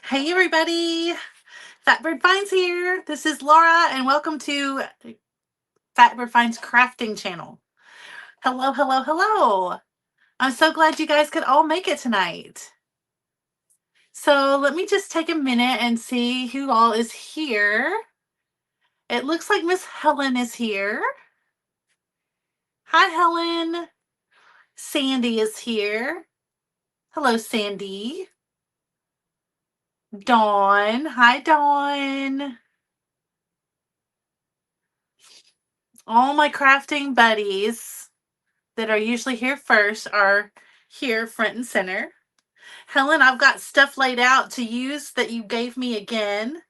Hey everybody, Fatbird Finds here. This is Laura and welcome to Fatbird Finds crafting channel. Hello, hello, hello. I'm so glad you guys could all make it tonight. So let me just take a minute and see who all is here. It looks like Miss Helen is here. Hi Helen. Sandy is here. Hello Sandy. Dawn. Hi Dawn. All my crafting buddies that are usually here first are here front and center. Helen, I've got stuff laid out to use that you gave me again.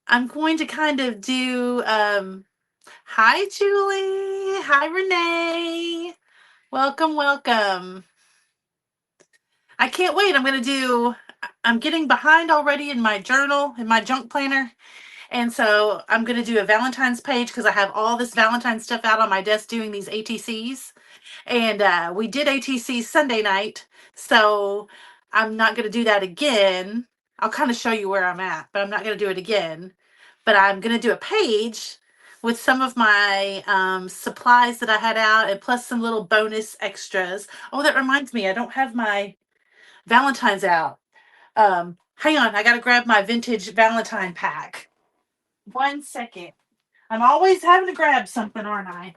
I'm going to kind of do, hi Julie, hi Renee, welcome, welcome. I can't wait. I'm getting behind already in my journal, in my junk planner. And so I'm going to do a Valentine's page because I have all this Valentine stuff out on my desk doing these ATCs. And we did ATC Sunday night, so I'm not going to do that again. I'll kind of show you where I'm at, but I'm not going to do it again. But I'm going to do a page with some of my supplies that I had out and plus some little bonus extras. Oh, that reminds me, I don't have my Valentine's out. Hang on, I got to grab my vintage Valentine pack. 1 second. I'm always having to grab something, aren't I?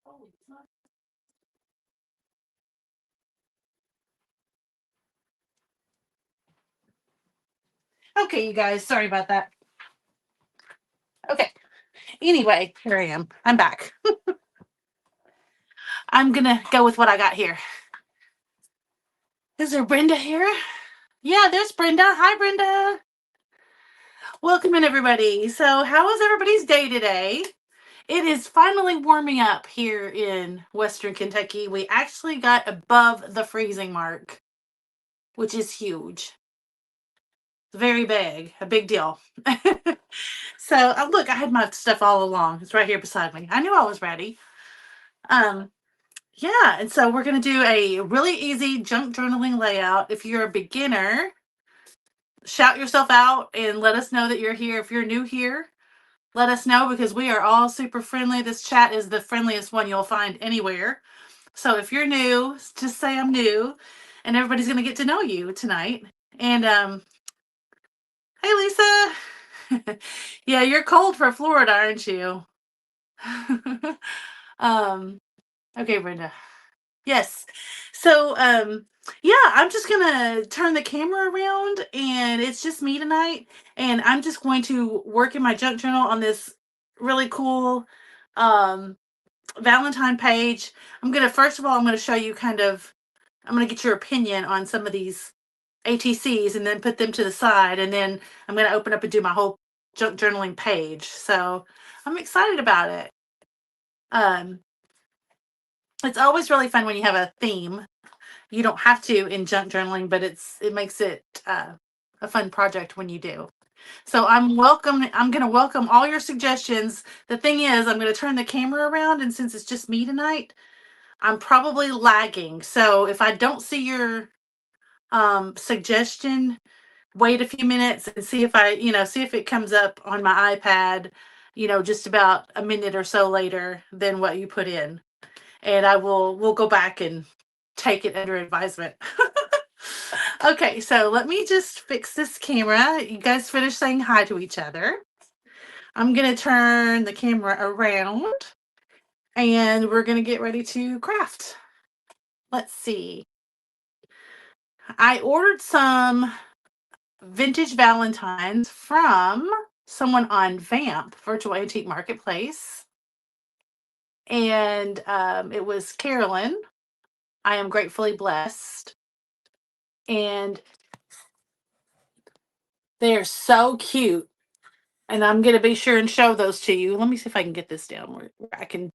Oh, it's not. Okay, you guys, sorry about that. Okay. Anyway, here I am. I'm back. I'm gonna go with what I got here. Is there Brenda here? Yeah, there's Brenda. Hi, Brenda. Welcome in, everybody. So, how was everybody's day today? It is finally warming up here in Western Kentucky. We actually got above the freezing mark, which is huge. Very big, a big deal. So, look, I had my stuff all along. It's right here beside me. I knew I was ready. Um, Yeah, and so we're going to do a really easy junk journaling layout. If you're a beginner, shout yourself out and let us know that you're here. If you're new here, let us know because we are all super friendly. This chat is the friendliest one you'll find anywhere. So if you're new, just say I'm new and everybody's going to get to know you tonight. And hey Lisa. Yeah, you're cold for Florida, aren't you? um okay, Brenda. Yes. So, yeah, I'm just gonna turn the camera around and it's just me tonight. And I'm just going to work in my junk journal on this really cool um, Valentine page. First of all, I'm gonna show you I'm gonna get your opinion on some of these ATCs and then put them to the side. And then I'm gonna open up and do my whole junk journaling page. So I'm excited about it. Um, it's always really fun when you have a theme. You don't have to in junk journaling, but it makes it a fun project when you do. So I'm going to welcome all your suggestions. The thing is, I'm going to turn the camera around, and since it's just me tonight, I'm probably lagging. So if I don't see your suggestion, wait a few minutes and see if see if it comes up on my iPad, just about a minute or so later than what you put in. And we'll go back and take it under advisement. Okay, so let me just fix this camera. You guys finish saying hi to each other. I'm going to turn the camera around and we're going to get ready to craft. Let's see. I ordered some vintage Valentines from someone on Vamp, Virtual Antique Marketplace. And it was Carolyn. I am gratefully blessed. And they're so cute. And I'm going to be sure and show those to you. Let me see if I can get this down where I can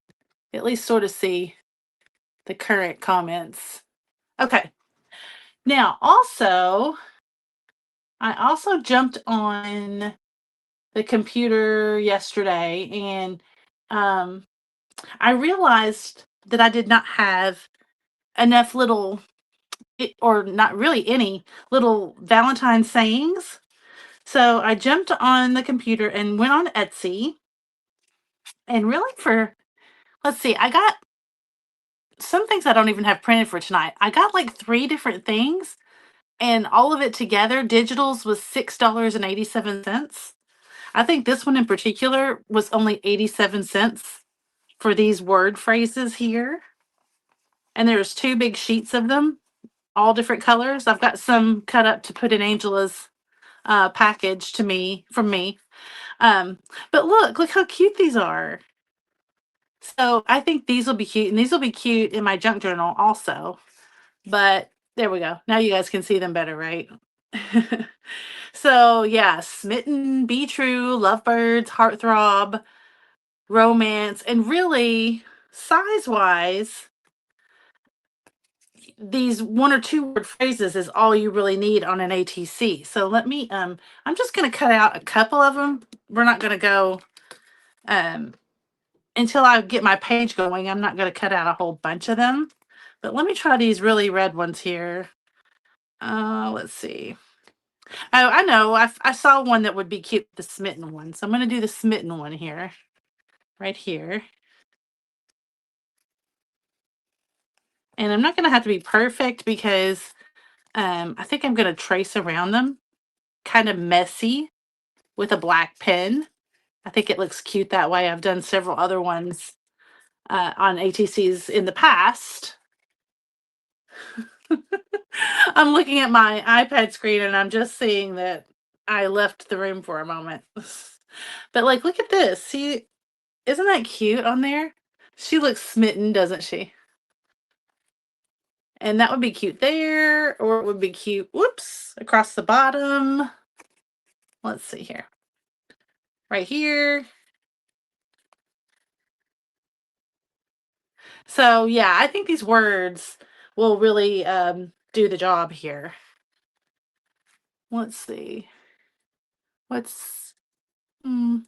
at least sort of see the current comments. Okay. Now, also, I also jumped on the computer yesterday and um, I realized that I did not have enough little, or not really any little Valentine sayings. So I jumped on the computer and went on Etsy. And really, let's see, I got some things I don't even have printed for tonight. I got like three different things, and all of it together, digitals, was $6.87. I think this one in particular was only 87 cents for these word phrases here. And there's two big sheets of them, all different colors. I've got some cut up to put in Angela's package to me from me. Um, but look how cute these are. So I think these will be cute, and these will be cute in my junk journal also. But there we go. Now you guys can see them better, right? So yeah, smitten, be true, lovebirds, heartthrob, romance, and really size wise, these one or two word phrases is all you really need on an ATC. So let me I'm just going to cut out a couple of them. We're not going to go um until I get my page going. I'm not going to cut out a whole bunch of them. But let me try these really red ones here. Let's see. Oh, I know. I saw one that would be cute, the smitten one. So I'm going to do the smitten one here, right here. And I'm not going to have to be perfect because I think I'm going to trace around them kind of messy with a black pen. I think it looks cute that way. I've done several other ones on ATCs in the past. I'm looking at my iPad screen and I'm just seeing that I left the room for a moment. But like, look at this. See, isn't that cute on there? She looks smitten, doesn't she? And that would be cute there, or it would be cute, whoops, across the bottom. Let's see here. Right here. So yeah, I think these words will really do the job here. Let's see. What's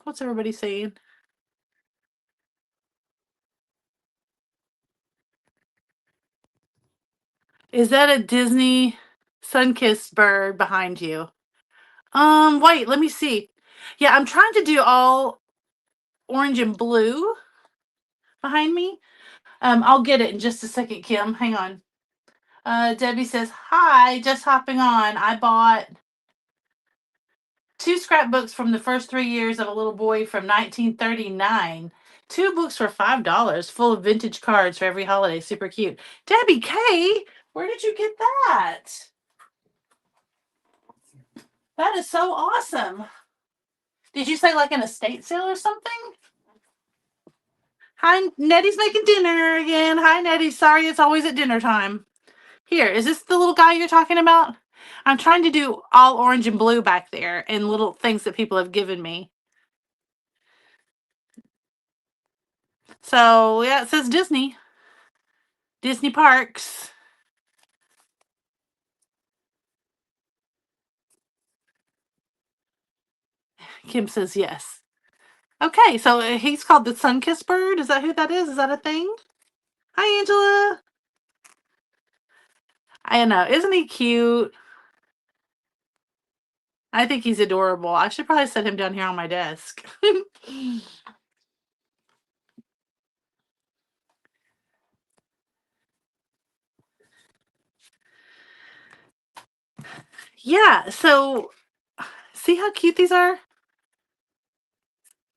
what's everybody saying? Is that a Disney sun-kissed bird behind you? Wait, let me see. Yeah, I'm trying to do all orange and blue behind me. I'll get it in just a second, Kim. Hang on. Debbie says, "Hi, just hopping on. I bought two scrapbooks from the first 3 years of a little boy from 1939. Two books for $5, full of vintage cards for every holiday. Super cute." Debbie K, where did you get that? That is so awesome. Did you say like an estate sale or something? Hi, Nettie's making dinner again. Hi, Nettie. Sorry, it's always at dinner time. Here, is this the little guy you're talking about? I'm trying to do all orange and blue back there and little things that people have given me. So, yeah, it says Disney. Disney Parks. Kim says yes. Okay, so he's called the Sunkissed Bird. Is that who that is? Is that a thing? Hi, Angela. I know. Isn't he cute? I think he's adorable. I should probably set him down here on my desk. Yeah, so see how cute these are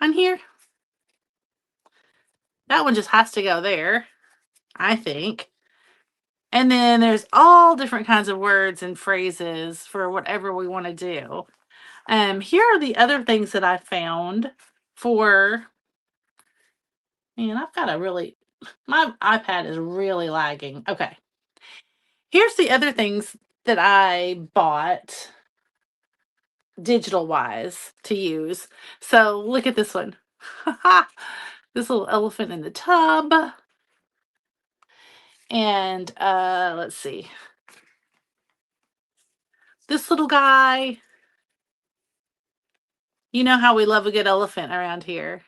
on here? That one just has to go there, I think. And then there's all different kinds of words and phrases for whatever we want to do. Here are the other things that I found for, man, I've got a really, my iPad is really lagging. Okay. Here's the other things that I bought digital wise to use. So look at this one. This little elephant in the tub. And let's see. This little guy. You know how we love a good elephant around here.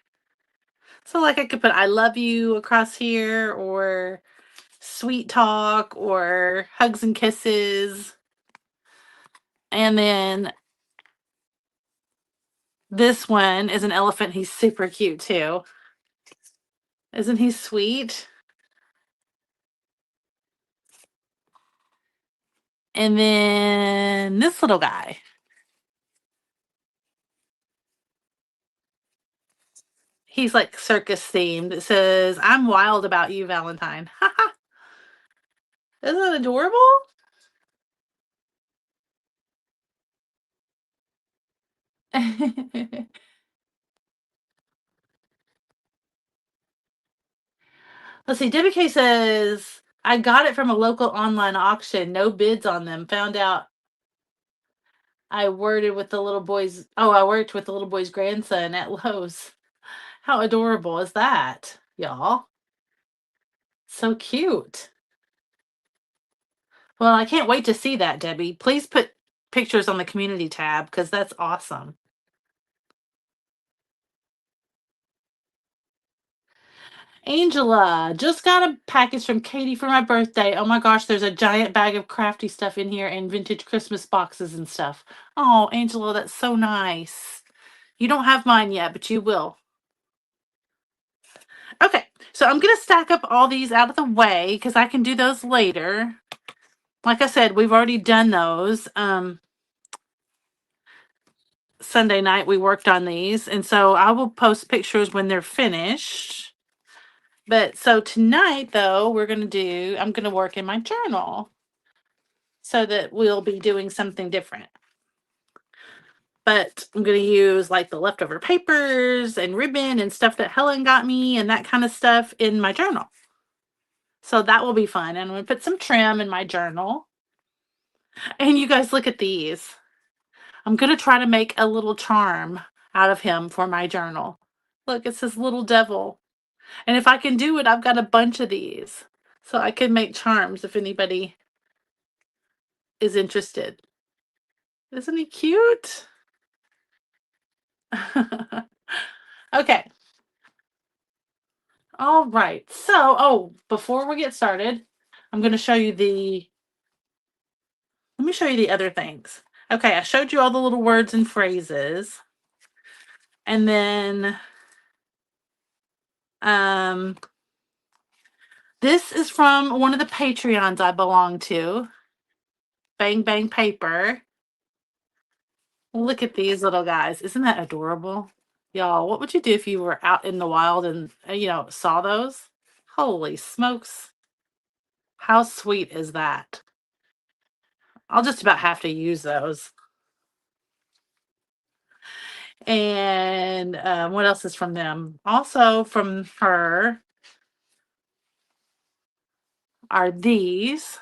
So like I could put I love you across here, or sweet talk, or hugs and kisses. And then this one is an elephant. He's super cute too. Isn't he sweet? And then this little guy. He's like circus themed. It says, I'm wild about you, Valentine. Isn't that adorable? Let's see. WK says, I got it from a local online auction. No bids on them. Found out I worded with the little boy's. Oh, I worked with the little boy's grandson at Lowe's. How adorable is that, y'all? So cute. Well, I can't wait to see that, Debbie. Please put pictures on the community tab because that's awesome. Angela, just got a package from Katie for my birthday. Oh my gosh, there's a giant bag of crafty stuff in here and vintage Christmas boxes and stuff. Oh, Angela, that's so nice. You don't have mine yet, but you will. Okay, so I'm going to stack up all these out of the way because I can do those later. Like I said, we've already done those. Sunday night we worked on these, and so I will post pictures when they're finished. But so tonight, though, I'm going to work in my journal so that we'll be doing something different. But I'm going to use like the leftover papers and ribbon and stuff that Helen got me and that kind of stuff in my journal. So that will be fun. And I'm going to put some trim in my journal. And you guys, look at these. I'm going to try to make a little charm out of him for my journal. Look, it says little devil. And if I can do it, I've got a bunch of these. So I can make charms if anybody is interested. Isn't he cute? Okay. All right. So, before we get started, I'm going to show you let me show you the other things. Okay, I showed you all the little words and phrases. And then this is from one of the Patreons I belong to. Bang Bang Paper. Look at these little guys. Isn't that adorable? Y'all, what would you do if you were out in the wild and, saw those? Holy smokes. How sweet is that? I'll just about have to use those. And what else is from them? Also from her are these.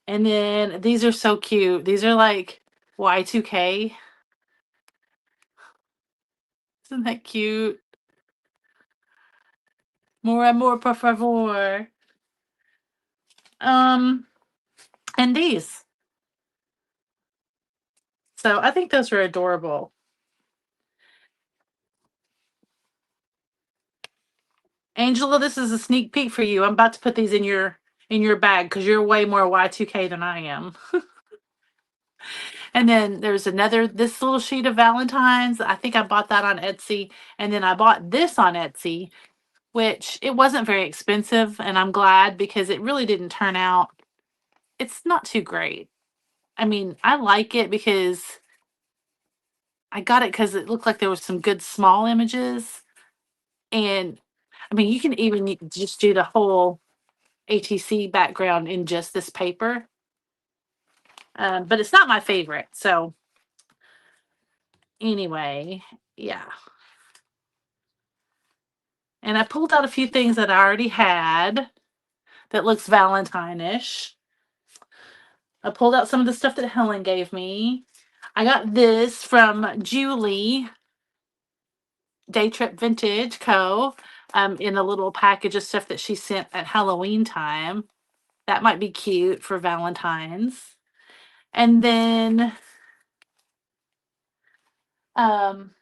And then these are so cute. These are like Y2K. Isn't that cute? More amor, por favor. And these. So I think those are adorable. Angela, this is a sneak peek for you. I'm about to put these in your bag because you're way more Y2K than I am. And then there's this little sheet of Valentine's. I think I bought that on Etsy. And then I bought this on Etsy, which it wasn't very expensive. And I'm glad because it really didn't turn out. It's not too great. I mean, I like it because I got it because it looked like there was some good small images. And I mean, you can even just do the whole ATC background in just this paper. But it's not my favorite. So anyway, yeah. And I pulled out a few things that I already had that looks Valentine-ish. I pulled out some of the stuff that Helen gave me. I got this from Julie, Day Trip Vintage Co. In a little package of stuff that she sent at Halloween time. That might be cute for Valentine's. And then, um,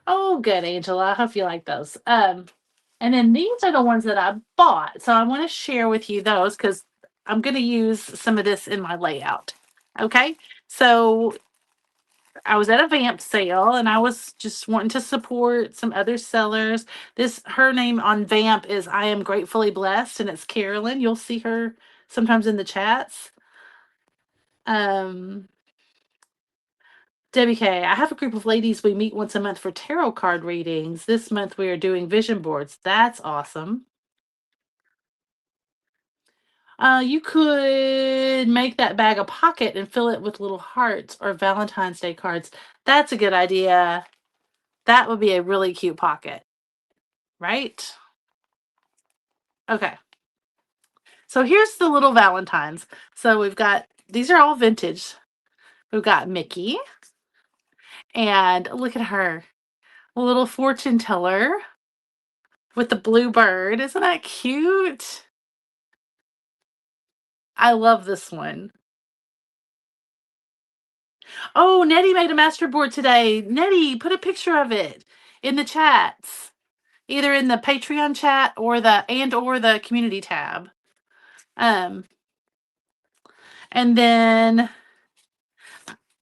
oh, good, Angela. I hope you like those. And then these are the ones that I bought. So I want to share with you those because I'm going to use some of this in my layout. Okay. So I was at a Vamp sale and I was just wanting to support some other sellers. Her name on Vamp is I Am Gratefully Blessed, and it's Carolyn. You'll see her sometimes in the chats. Um, Debbie K, I have a group of ladies we meet once a month for tarot card readings. This month we are doing vision boards. That's awesome. You could make that bag a pocket and fill it with little hearts or Valentine's Day cards. That's a good idea. That would be a really cute pocket, right? Okay. So here's the little Valentines. So we've got, these are all vintage. We've got Mickey, and look at her, a little fortune teller with the blue bird. Isn't that cute? I love this one. Oh, Nettie made a master board today. Nettie, put a picture of it in the chats, either in the Patreon chat or the community tab. Um, and then,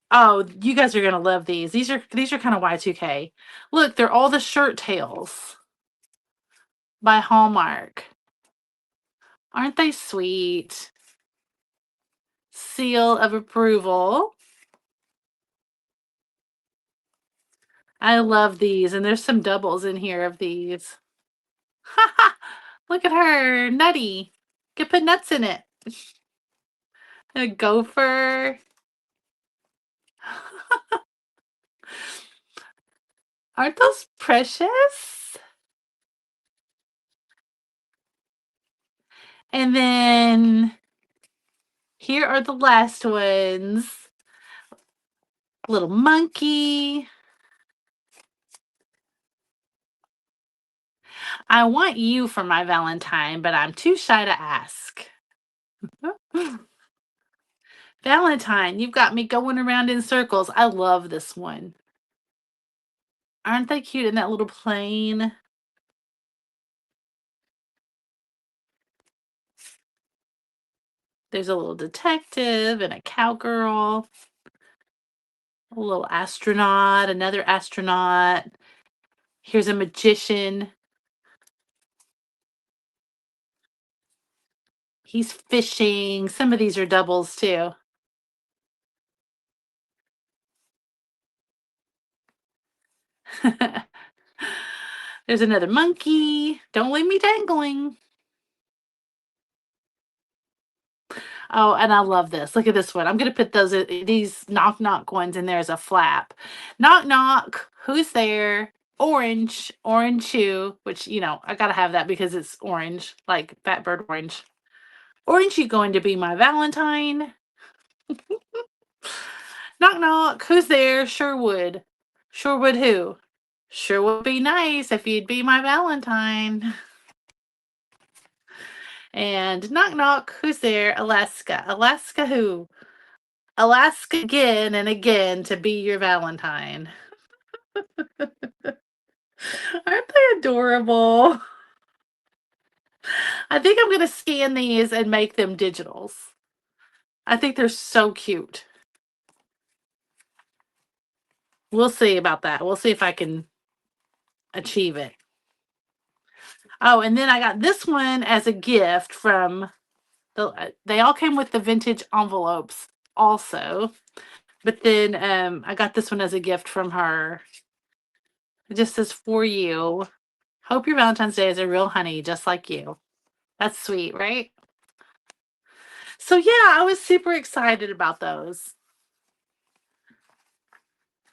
oh, you guys are gonna love these. These are kind of Y2K. Look, they're all the shirt tails by Hallmark. Aren't they sweet? Seal of approval. I love these, and there's some doubles in here of these. Look at her, nutty. Could put nuts in it. A gopher. Aren't those precious? And then here are the last ones. Little monkey. I want you for my Valentine, but I'm too shy to ask. Valentine, you've got me going around in circles. I love this one. Aren't they cute in that little plane? There's a little detective and a cowgirl, a little astronaut, another astronaut. Here's a magician. He's fishing. Some of these are doubles too. There's another monkey. Don't leave me dangling. Oh, and I love this. Look at this one. I'm going to put these knock knock ones in there as a flap. Knock knock. Who's there? Orange. Orange shoe, which, I got to have that because it's orange, like Fatbird orange. Orange, you going to be my Valentine? Knock knock. Who's there? Sherwood. Sherwood who? Sure would be nice if you'd be my Valentine. And knock knock. Who's there? Alaska. Alaska who? Alaska again and again to be your Valentine. Aren't they adorable? I think I'm going to scan these and make them digitals. I think they're so cute. We'll see about that. We'll see if I can achieve it. Oh, and then I got this one as a gift from they all came with the vintage envelopes also. But then I got this one as a gift from her. It just says, for you. Hope your Valentine's Day is a real honey, just like you. That's sweet, right? So yeah, I was super excited about those.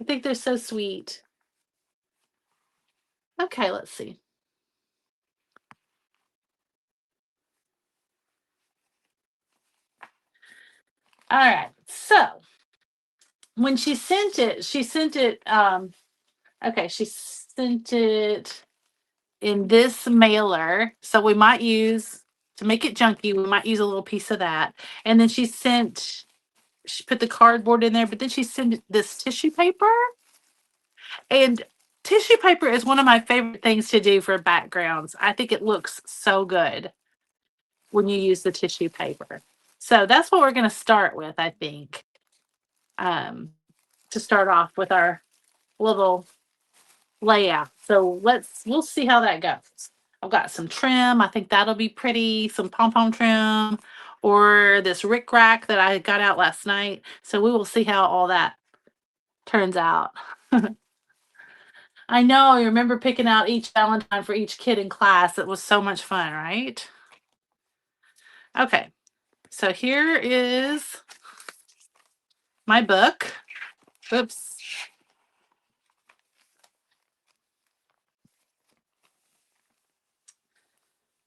I think they're so sweet. Okay, let's see. All right. So when she sent it, she sent it in this mailer. So we might use to make it junky, we might use a little piece of that. And then she put the cardboard in there, but then she sent this tissue paper. And tissue paper is one of my favorite things to do for backgrounds. I think it looks so good when you use the tissue paper. So that's what we're going to start with, I think, to start off with our little layout. So we'll see how that goes. I've got some trim. I think that'll be pretty. Some pom-pom trim or this rickrack that I got out last night. So we will see how all that turns out. I know. You remember picking out each Valentine for each kid in class. It was so much fun, right? Okay. So here is my book. Oops.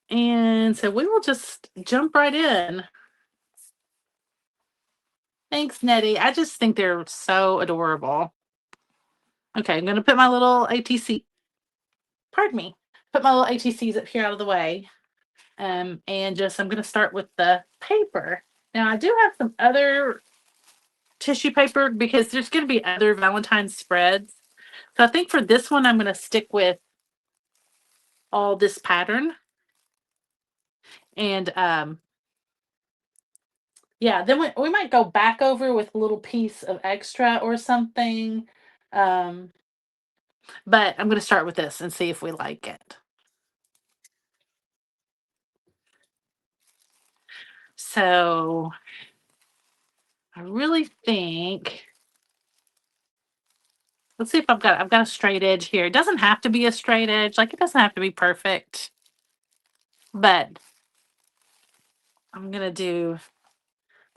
And so we will just jump right in. Thanks, Nettie. I just think they're so adorable. Okay, I'm going to put my little ATC, pardon me, put my little ATCs up here out of the way. And just, I'm going to start with the paper. Now, I do have some other tissue paper because there's going to be other Valentine spreads. So I think for this one, I'm going to stick with all this pattern. And yeah, then we might go back over with a little piece of extra or something. But I'm going to start with this and see if we like it. So I really think, let's see if I've got a straight edge here. It doesn't have to be a straight edge. Like, it doesn't have to be perfect. But I'm going to do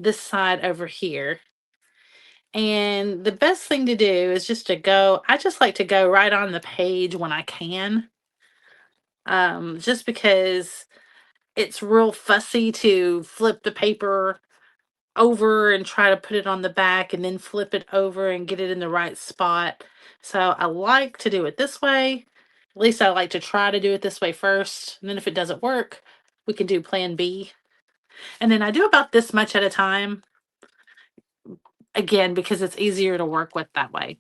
this side over here. And the best thing to do is just to go, I just like to go right on the page when I can. Just because it's real fussy to flip the paper over and try to put it on the back and then flip it over and get it in the right spot. So I like to do it this way. At least I like to try to do it this way first. And then if it doesn't work, we can do plan B. And then I do about this much at a time. Again, because it's easier to work with that way.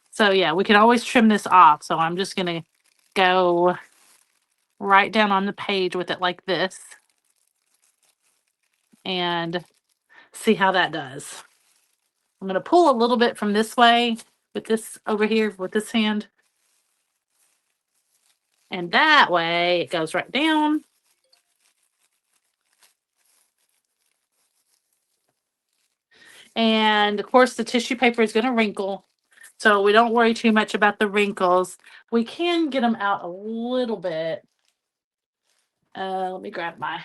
So yeah, we can always trim this off. So I'm just going to go right down on the page with it like this. And see how that does. I'm going to pull a little bit from this way with this over here with this hand. And that way it goes right down. And of course the tissue paper is going to wrinkle. So we don't worry too much about the wrinkles. We can get them out a little bit. Let me grab my.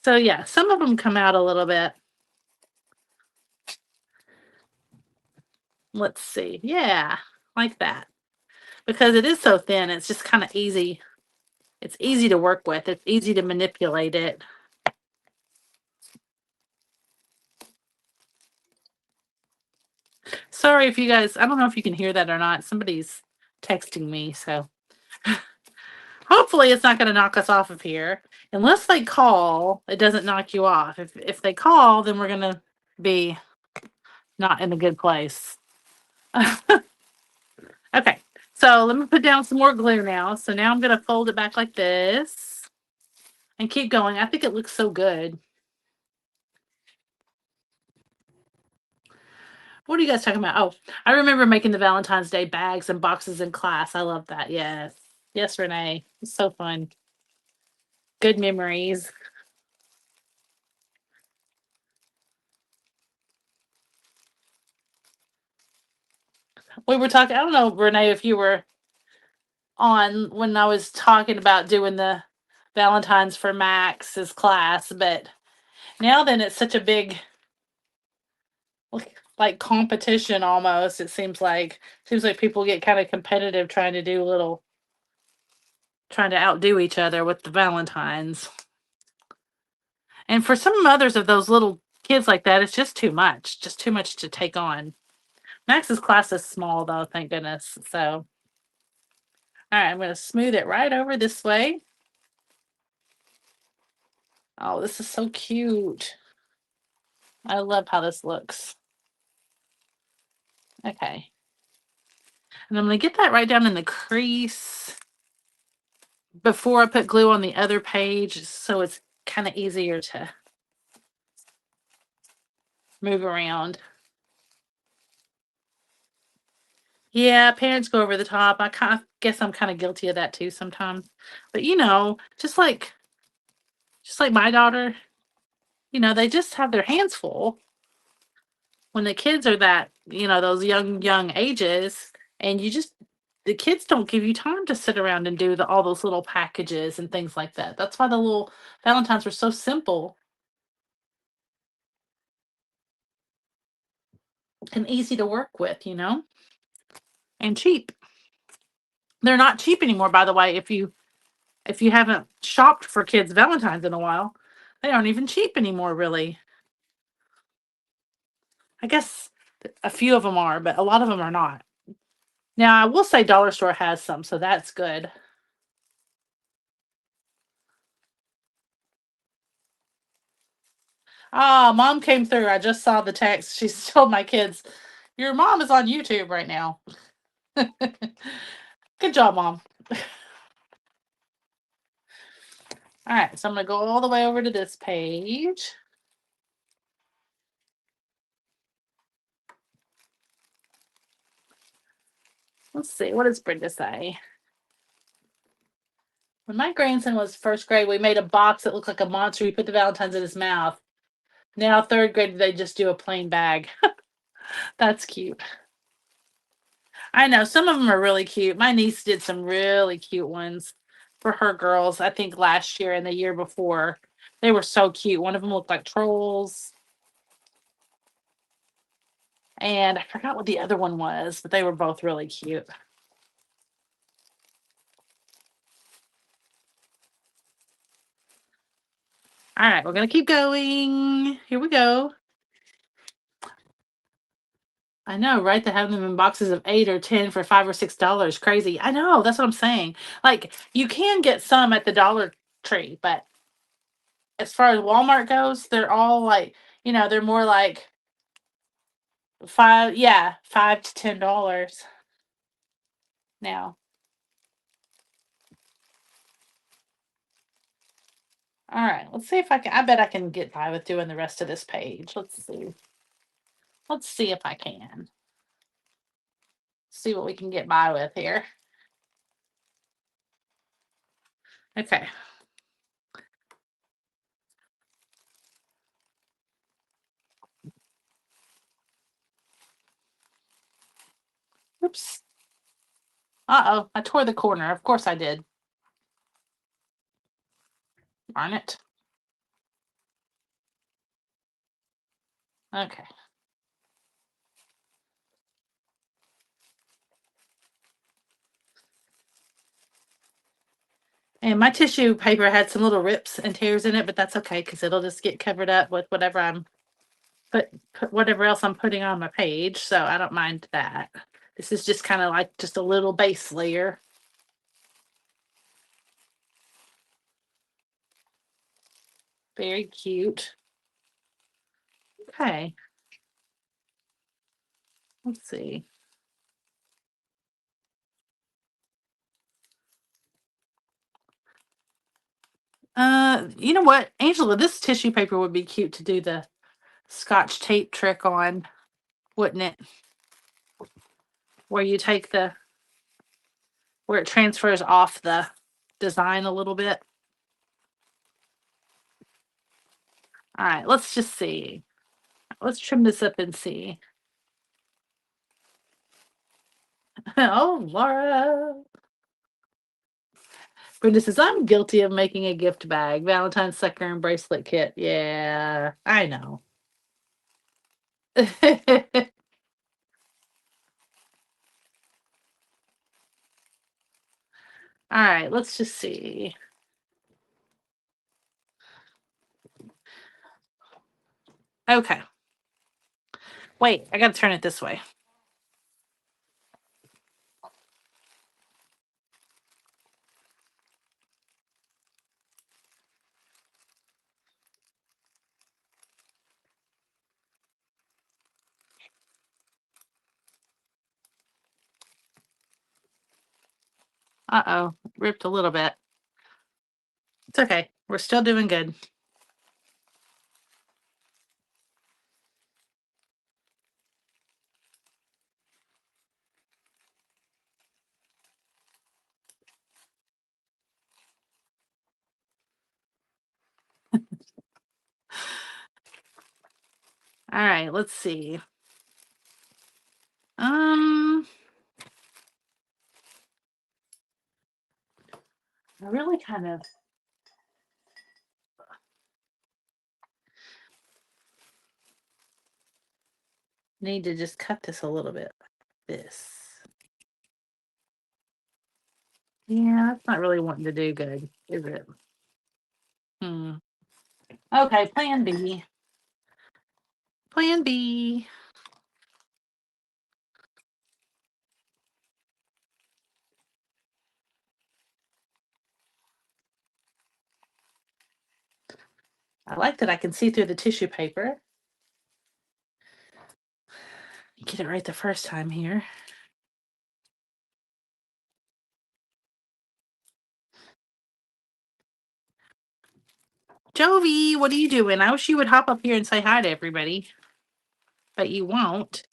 So yeah, some of them come out a little bit. Let's see. Yeah, like that. Because it is so thin, it's just kind of easy. It's easy to work with. It's easy to manipulate it. Sorry if you guys, I don't know if you can hear that or not. Somebody's texting me, so hopefully it's not going to knock us off of here. Unless they call, it doesn't knock you off. If they call, then we're going to be not in a good place. Okay, so let me put down some more glue now. So now I'm going to fold it back like this and keep going. I think it looks so good. What are you guys talking about? Oh, I remember making the Valentine's Day bags and boxes in class. I love that. Yes. Yes, Renee. It's so fun. Good memories. We were talking, I don't know, Renee, if you were on when I was talking about doing the Valentine's for Max's class, but now then it's such a big like competition almost. It seems like people get kind of competitive trying to outdo each other with the Valentines. And for some others of those little kids like that, it's just too much to take on. Max's class is small though, thank goodness. So, all right, I'm going to smooth it right over this way. Oh, this is so cute. I love how this looks. Okay. And I'm going to get that right down in the crease before I put glue on the other page so it's kind of easier to move around. Yeah, parents go over the top. I kind of guess I'm kind of guilty of that too sometimes. But just like my daughter, they just have their hands full when the kids are that, those young ages, and the kids don't give you time to sit around and do all those little packages and things like that. That's why the little Valentines were so simple and easy to work with, and cheap. They're not cheap anymore, by the way. If you haven't shopped for kids Valentines in a while, they aren't even cheap anymore, really. I guess a few of them are, but a lot of them are not. Now, I will say Dollar Store has some, so that's good. Ah, mom came through. I just saw the text. She told my kids, "Your mom is on YouTube right now." Good job, mom. All right, so I'm going to go all the way over to this page. Let's see. What does Brenda say? When my grandson was first grade, we made a box that looked like a monster. We put the Valentines in his mouth. Now, third grade, they just do a plain bag. That's cute. I know some of them are really cute. My niece did some really cute ones for her girls, I think last year and the year before. They were so cute. One of them looked like trolls, and I forgot what the other one was, but they were both really cute. All right, we're going to keep going. Here we go. I know, right? They have them in boxes of 8 or 10 for $5 or $6. Crazy. I know. That's what I'm saying. Like, you can get some at the Dollar Tree, but as far as Walmart goes, they're all like, they're more like $5 to $10 now. All right, let's see if I can. I bet I can get by with doing the rest of this page. Let's see. Let's see if I can. See what we can get by with here. Okay. Oops. Uh-oh, I tore the corner. Of course I did. Darn it. Okay. And my tissue paper had some little rips and tears in it, but that's okay because it'll just get covered up with whatever put whatever else I'm putting on my page. So I don't mind that. This is just kind of like just a little base layer. Very cute. Okay. Let's see. You know what, Angela, this tissue paper would be cute to do the Scotch tape trick on, wouldn't it? Where you take where it transfers off the design a little bit. All right, let's just see. Let's trim this up and see. Oh, Laura. Brenda says, I'm guilty of making a gift bag. Valentine's sucker and bracelet kit. Yeah, I know. All right, let's just see. Okay. Wait, I gotta turn it this way. Uh-oh, ripped a little bit. It's okay. We're still doing good. All right, let's see. I really kind of need to just cut this a little bit. This. Yeah, that's not really wanting to do good, is it? Okay, plan B. Plan B. I like that I can see through the tissue paper. Get it right the first time here. Jovi, what are you doing? I wish you would hop up here and say hi to everybody, but you won't.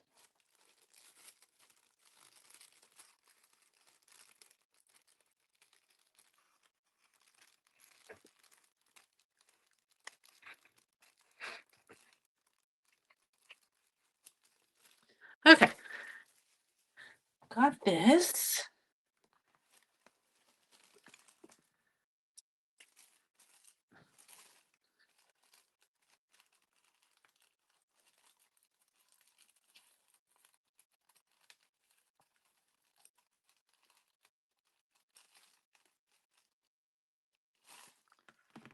Okay. Got this.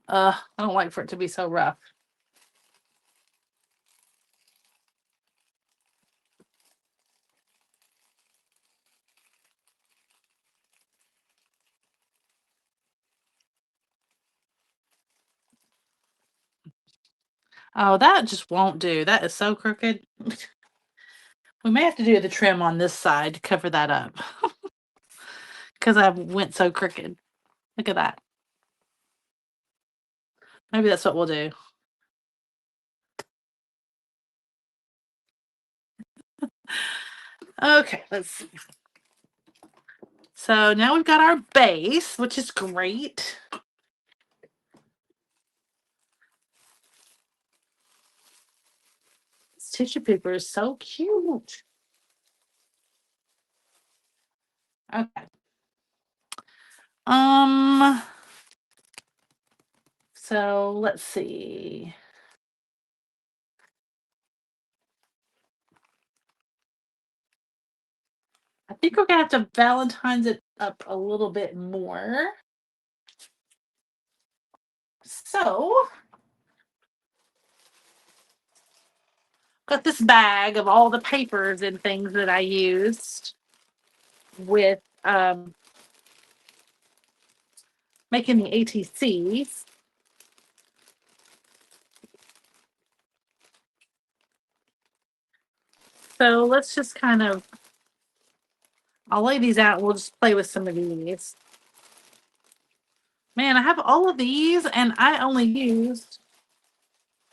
I don't like for it to be so rough. Oh, that just won't do. That is so crooked. We may have to do the trim on this side to cover that up. Because I went so crooked. Look at that. Maybe that's what we'll do. Okay, let's see. So now we've got our base, which is great. This tissue paper is so cute. Okay. So let's see. I think we're gonna have to Valentine's it up a little bit more. So got this bag of all the papers and things that I used with making the ATCs. So let's just kind of, I'll lay these out and we'll just play with some of these. Man, I have all of these and I only used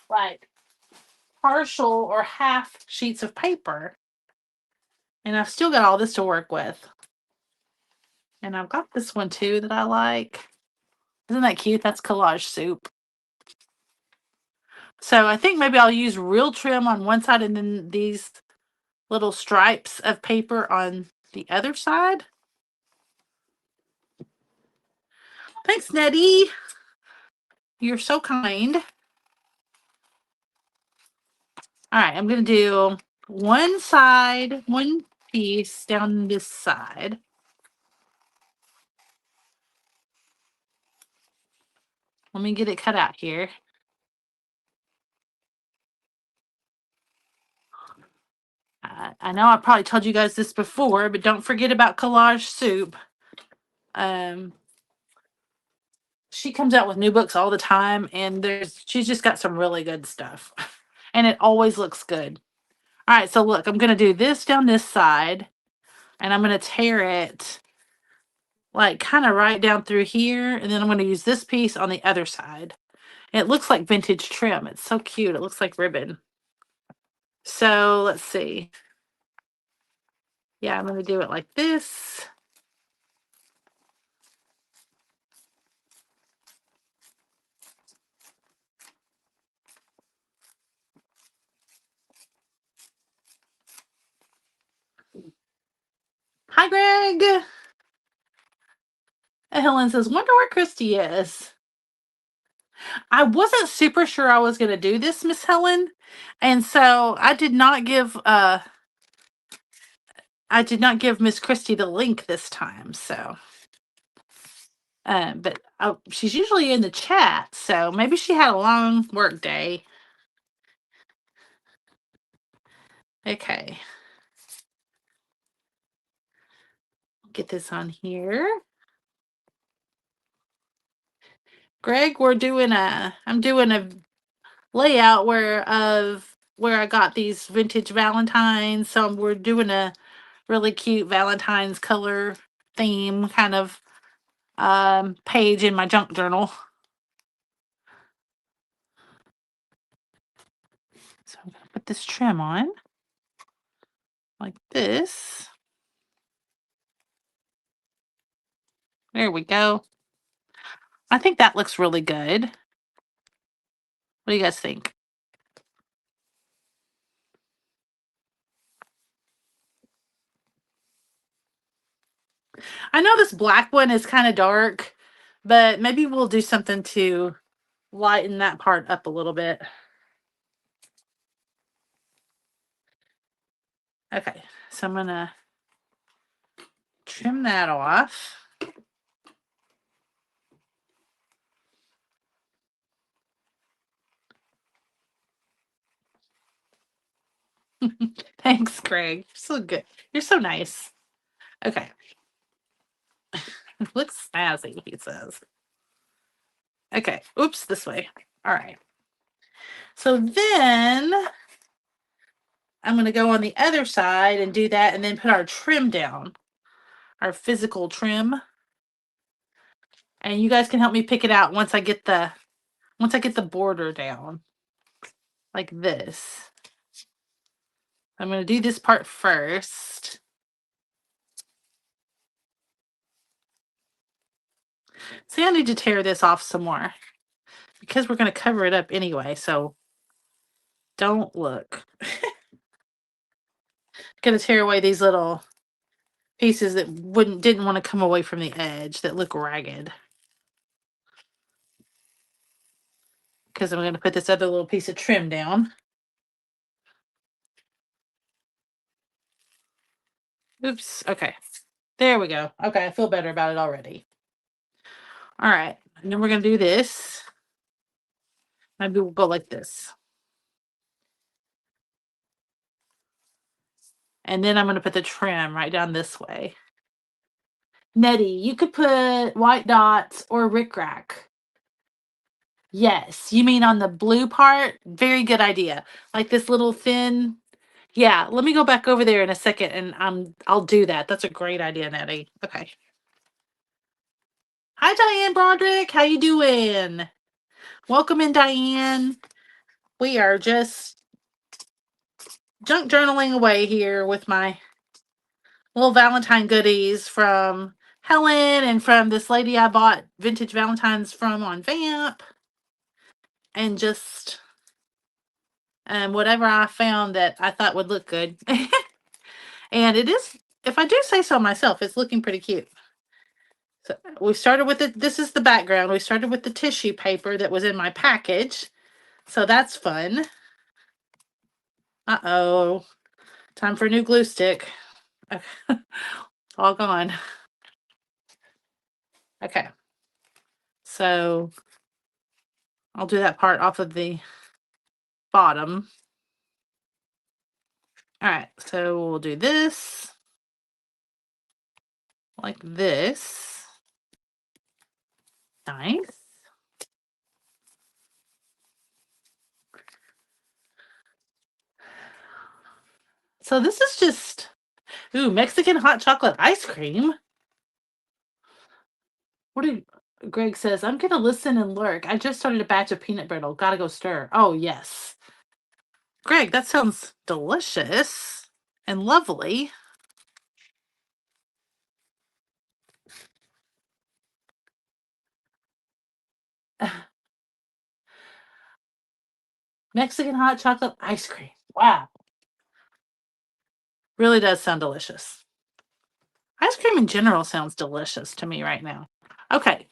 like partial or half sheets of paper. And I've still got all this to work with. And I've got this one too that I like. Isn't that cute? That's collage soup. So I think maybe I'll use real trim on one side and then these little stripes of paper on the other side. Thanks, Nettie. You're so kind. All right, I'm going to do one side, one piece down this side. Let me get it cut out here. I know I probably told you guys this before, but don't forget about collage soup. She comes out with new books all the time, and she's just got some really good stuff, and it always looks good. All right, so look, I'm gonna do this down this side, and I'm gonna tear it like kind of right down through here. And then I'm going to use this piece on the other side. It looks like vintage trim. It's so cute. It looks like ribbon. So let's see. Yeah, I'm going to do it like this. Hi, Greg. Helen says, wonder where Christy is. I wasn't super sure I was going to do this, Miss Helen. And so I did not give Miss Christy the link this time. So but she's usually in the chat, so maybe she had a long work day. Okay. Get this on here. Greg, I'm doing a layout where I got these vintage Valentines. So we're doing a really cute Valentine's color theme kind of page in my junk journal. So I'm gonna put this trim on like this. There we go. I think that looks really good. What do you guys think? I know this black one is kind of dark, but maybe we'll do something to lighten that part up a little bit. Okay, so I'm gonna trim that off. Thanks, Greg. You're so good. You're so nice. Okay. Looks snazzy, he says. Okay. Oops, this way. All right. So then I'm going to go on the other side and do that and then put our trim down, our physical trim. And you guys can help me pick it out once I get the border down like this. I'm going to do this part first. See, I need to tear this off some more because we're going to cover it up anyway. So don't look. Going to tear away these little pieces that didn't want to come away from the edge that look ragged. Because I'm going to put this other little piece of trim down. Oops. Okay. There we go. Okay, I feel better about it already. All right. And then we're going to do this. Maybe we'll go like this. And then I'm going to put the trim right down this way. Nettie, you could put white dots or rickrack. Yes, you mean on the blue part? Very good idea. Like this little thin. Yeah, let me go back over there in a second and I'll do that. That's a great idea, Nettie. Okay. Hi, Diane Broderick. How you doing? Welcome in, Diane. We are just junk journaling away here with my little Valentine goodies from Helen and from this lady I bought vintage Valentines from on Vamp. And just whatever I found that I thought would look good. And it is, if I do say so myself, it's looking pretty cute. So we started with it. This is the background. We started with the tissue paper that was in my package. So that's fun. Uh-oh. Time for a new glue stick. All gone. Okay. So I'll do that part off of the bottom. All right. So we'll do this like this. Nice. So this is just, ooh, Mexican hot chocolate ice cream. What did Greg says? I'm gonna listen and lurk. I just started a batch of peanut brittle. Gotta go stir. Oh yes, Greg, that sounds delicious and lovely. Mexican hot chocolate ice cream. Wow, really does sound delicious. Ice cream in general sounds delicious to me right now. Okay,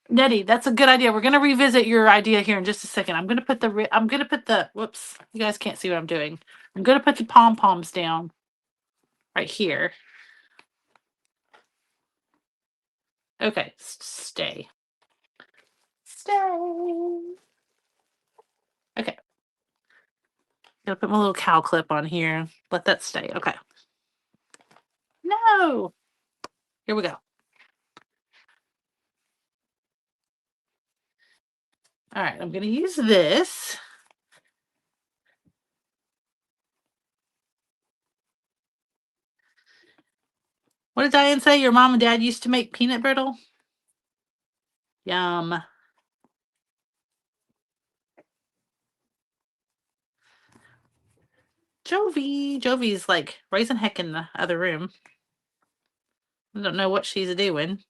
Nettie, that's a good idea. We're gonna revisit your idea here in just a second. I'm gonna put the whoops. You guys can't see what I'm doing. I'm gonna put the pom poms down right here. Okay, stay. Stay. Okay. Gotta put my little cow clip on here. Let that stay. Okay. No. Here we go. All right. I'm gonna use this. What did Diane say? Your mom and dad used to make peanut brittle? Yum. Jovi. Jovi's like raising heck in the other room. I don't know what she's doing.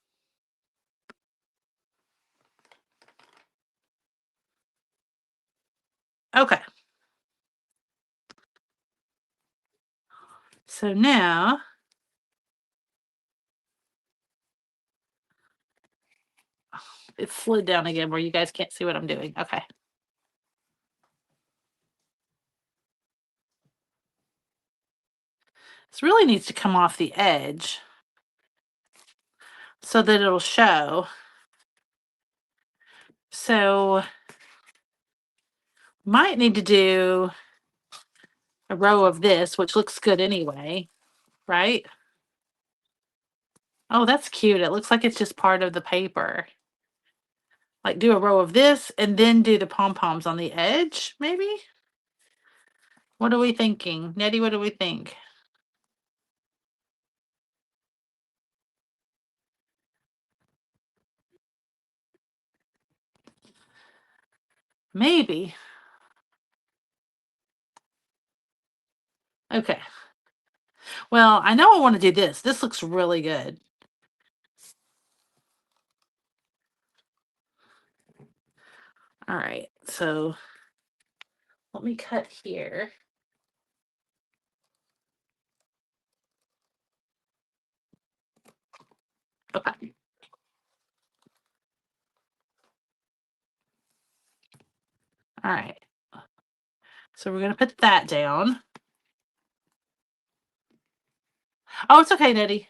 Okay. So now it slid down again where you guys can't see what I'm doing. Okay. This really needs to come off the edge so that it'll show. So might need to do a row of this, which looks good anyway, right? Oh, that's cute. It looks like it's just part of the paper. Like do a row of this and then do the pom-poms on the edge, maybe? What are we thinking? Nettie, what do we think? Maybe. Okay. Well, I know I want to do this. This looks really good. All right. So let me cut here. Okay. All right. So we're going to put that down. Oh, it's okay, Nettie.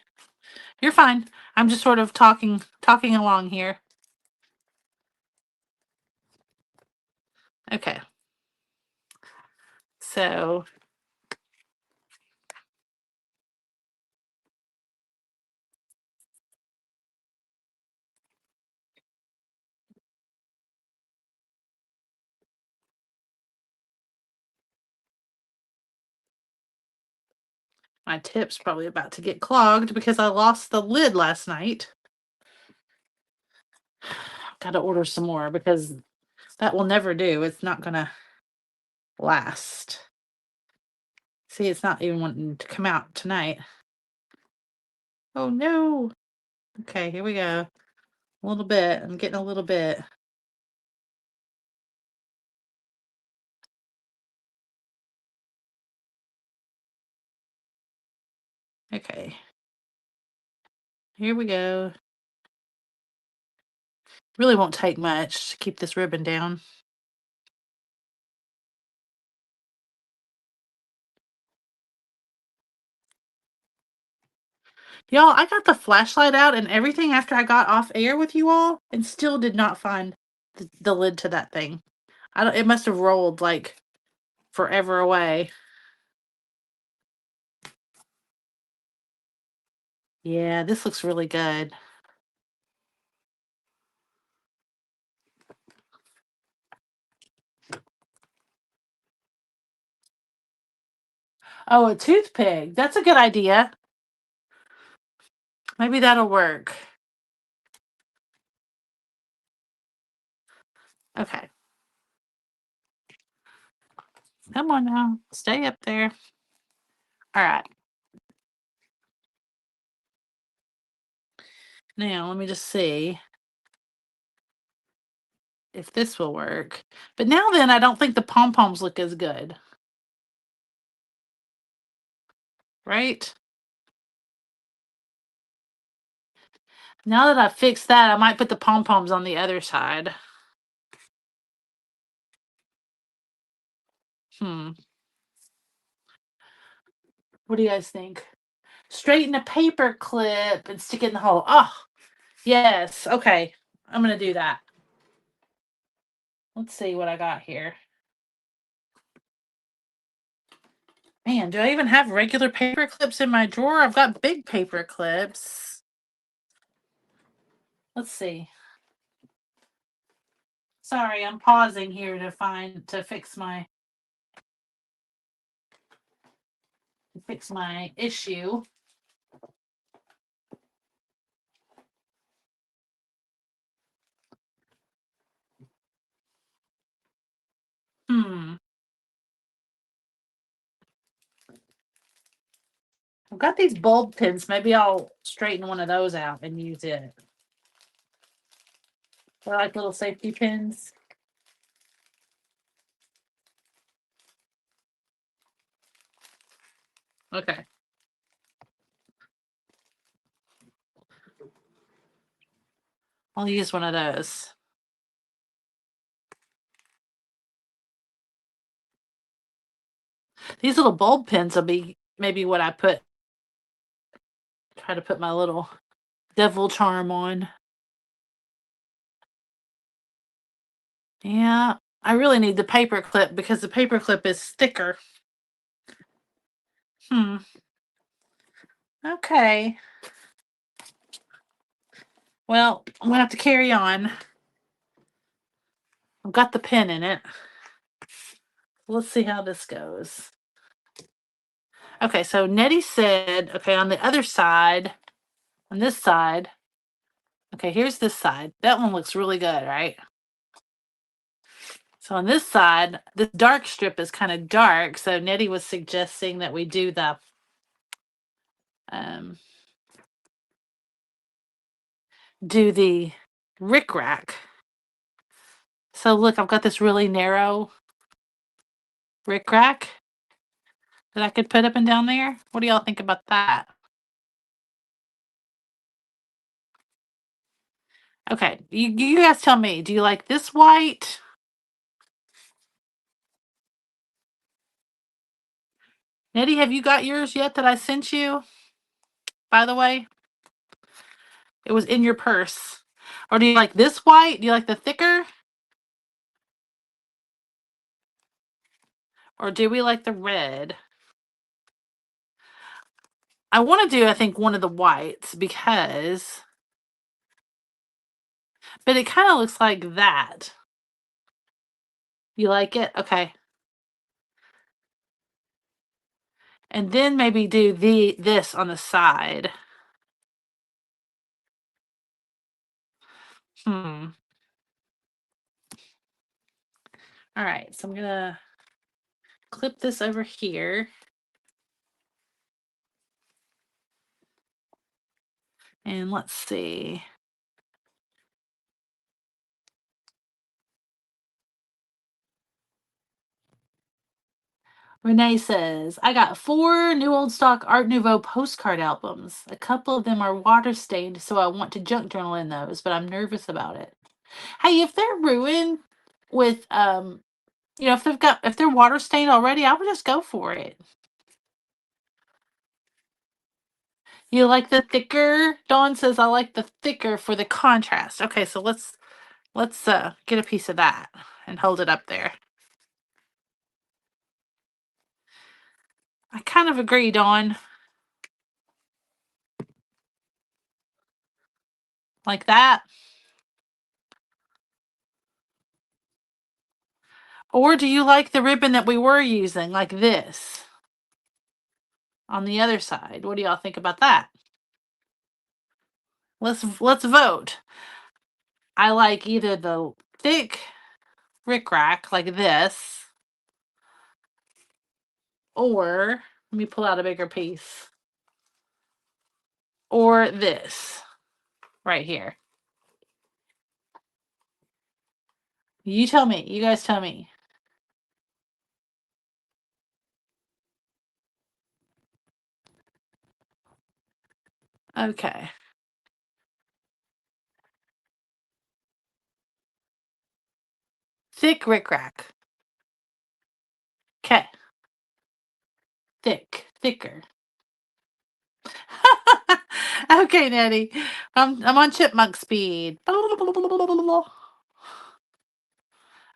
You're fine. I'm just sort of talking along here. Okay. So my tip's probably about to get clogged because I lost the lid last night. Got to order some more because that will never do. It's not going to last. See, it's not even wanting to come out tonight. Oh no. Okay, here we go. A little bit. I'm getting a little bit. Okay. Here we go. Really won't take much to keep this ribbon down. Y'all, I got the flashlight out and everything after I got off air with you all and still did not find the lid to that thing. It must have rolled like forever away. Yeah, this looks really good. Oh, a toothpick. That's a good idea. Maybe that'll work. Okay. Come on now. Stay up there. All right. Now, let me just see if this will work. But now then, I don't think the pom-poms look as good. Right? Now that I've fixed that, I might put the pom-poms on the other side. Hmm. What do you guys think? Straighten a paper clip and stick it in the hole. Oh, yes. Okay. I'm going to do that. Let's see what I got here. Man, do I even have regular paper clips in my drawer? I've got big paper clips. Let's see. Sorry, I'm pausing here to fix my issue. Hmm. I've got these bulb pins. Maybe I'll straighten one of those out and use it. They're like little safety pins. Okay. I'll use one of those. These little bulb pins will be maybe what I try to put my little devil charm on. Yeah, I really need the paper clip because the paper clip is thicker. Hmm. Okay. Well, I'm gonna have to carry on. I've got the pin in it. Let's see how this goes. Okay, so Nettie said, okay, on the other side, on this side, okay, here's this side. That one looks really good, right? So on this side, this dark strip is kind of dark. So Nettie was suggesting that we do um, the rickrack. So look, I've got this really narrow rickrack that I could put up and down there. What do y'all think about that? Okay, you guys tell me. Do you like this white? Nettie, have you got yours yet that I sent you? By the way, it was in your purse. Or do you like this white? Do you like the thicker? Or do we like the red? I want to do, I think, one of the whites because, but it kind of looks like that. You like it? Okay. And then maybe do this on the side. Hmm. All right. So I'm going to clip this over here. And let's see. Renee says, I got 4 new old stock Art Nouveau postcard albums. A couple of them are water stained, so I want to junk journal in those, but I'm nervous about it. Hey, if they're ruined with if they're water stained already, I would just go for it. You like the thicker? Dawn says I like the thicker for the contrast. Okay, so let's get a piece of that and hold it up there. I kind of agree, Dawn. Like that. Or do you like the ribbon that we were using, like this, on the other side? What do y'all think about that? Let's vote. I like either the thick rickrack like this. Or, let me pull out a bigger piece. Or this right here. You tell me. You guys tell me. Okay. Thick rickrack. Okay. Thicker. Okay, Nettie. I'm on chipmunk speed. All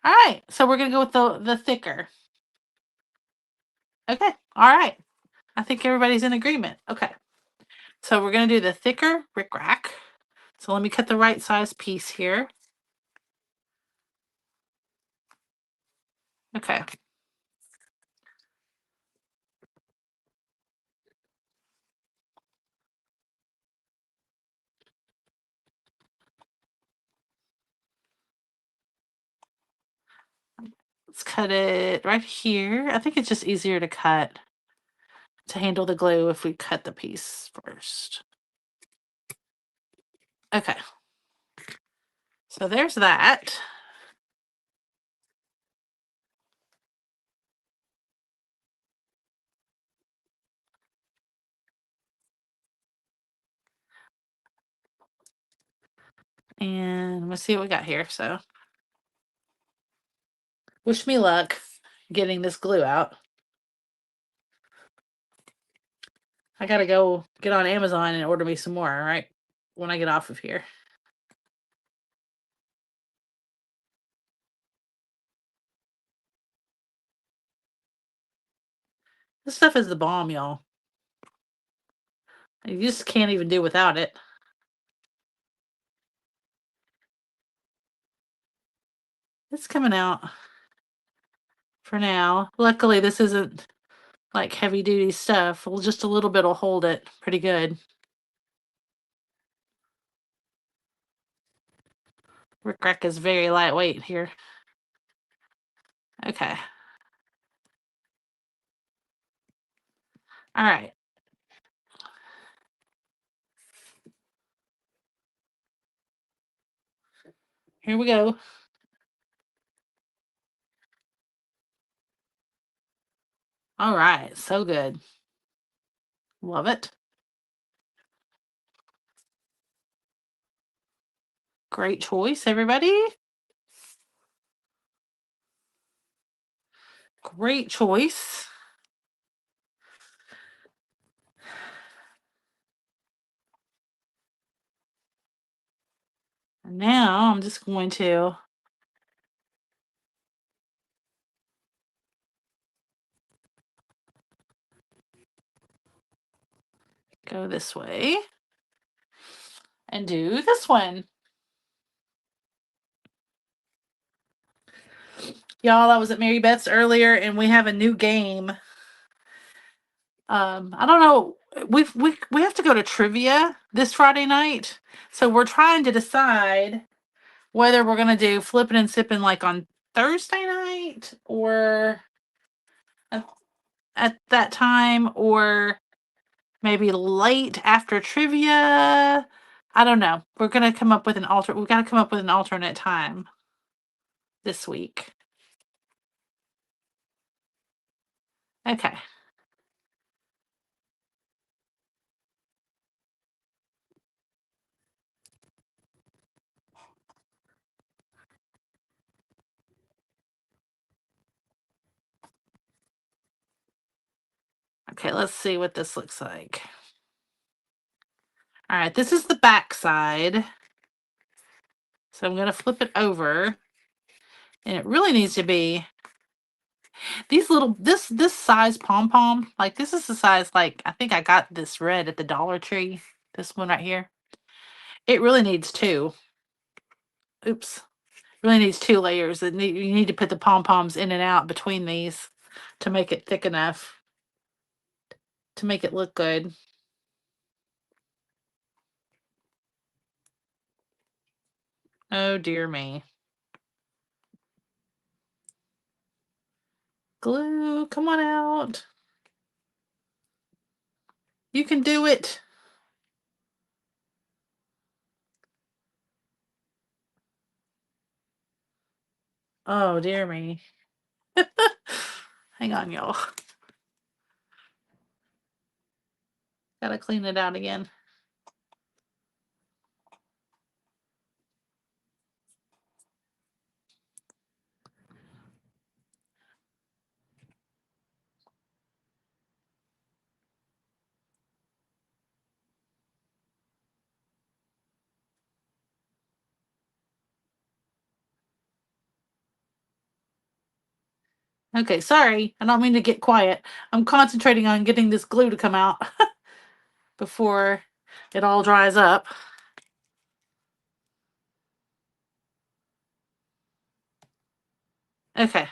right. So we're gonna go with the thicker. Okay. All right. I think everybody's in agreement. Okay. So we're gonna do the thicker rickrack. So let me cut the right size piece here. Okay. Let's cut it right here. I think it's just easier to cut to handle the glue if we cut the piece first. Okay. So there's that. And let's see what we got here. So wish me luck getting this glue out. I gotta go get on Amazon and order me some more, all right? When I get off of here. This stuff is the bomb, y'all. You just can't even do without it. It's coming out for now. Luckily, this isn't like heavy duty stuff. Well, just a little bit will hold it pretty good. Rickrack is very lightweight here. Okay. All right. Here we go. All right. So good. Love it. Great choice, everybody. Great choice. And now I'm just going to go this way and do this one. Y'all, I was at Mary Beth's earlier and we have a new game. I don't know. We have to go to trivia this Friday night. So we're trying to decide whether we're gonna do flipping and sipping like on Thursday night or at that time, or maybe late after trivia. I don't know. We're gonna come up with we've got to come up with an alternate time this week. Okay. Okay, let's see what this looks like. All right, this is the back side. So I'm going to flip it over. And it really needs to be these little this size pom-pom. Like this is the size, like I think I got this red at the Dollar Tree. This one right here. It really needs two. Oops. Really needs two layers. You need to put the pom-poms in and out between these to make it thick enough to make it look good. Oh dear me. Glue, come on out. You can do it. Oh, dear me. Hang on, y'all. Gotta clean it out again. Okay, sorry. I don't mean to get quiet. I'm concentrating on getting this glue to come out before it all dries up. Okay.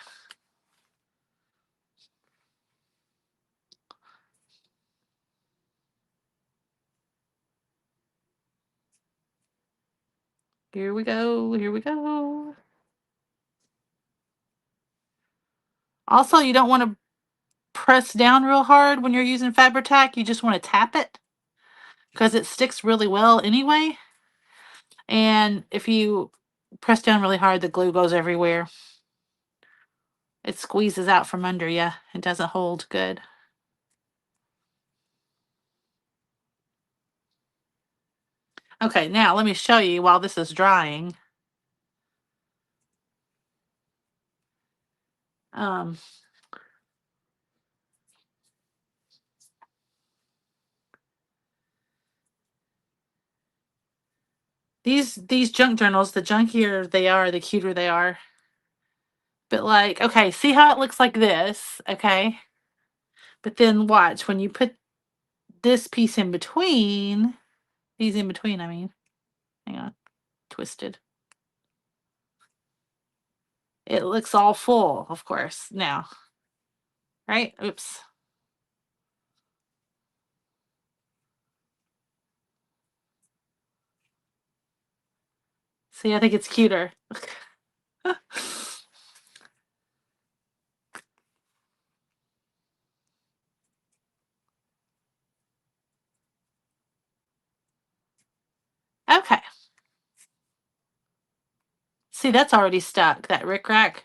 Here we go. Here we go. Also, you don't want to press down real hard when you're using Fabri-Tac. You just want to tap it because it sticks really well anyway. And if you press down really hard, the glue goes everywhere. It squeezes out from under you. It doesn't hold good. Okay, now let me show you while this is drying. Um, these junk journals, the junkier they are, the cuter they are. But like, okay, see how it looks like this, okay? But then watch when you put this piece in between, these in between, I mean, hang on, twisted. It looks all full, of course, now, right? Oops. See, I think it's cuter. Okay. See, that's already stuck, that rickrack.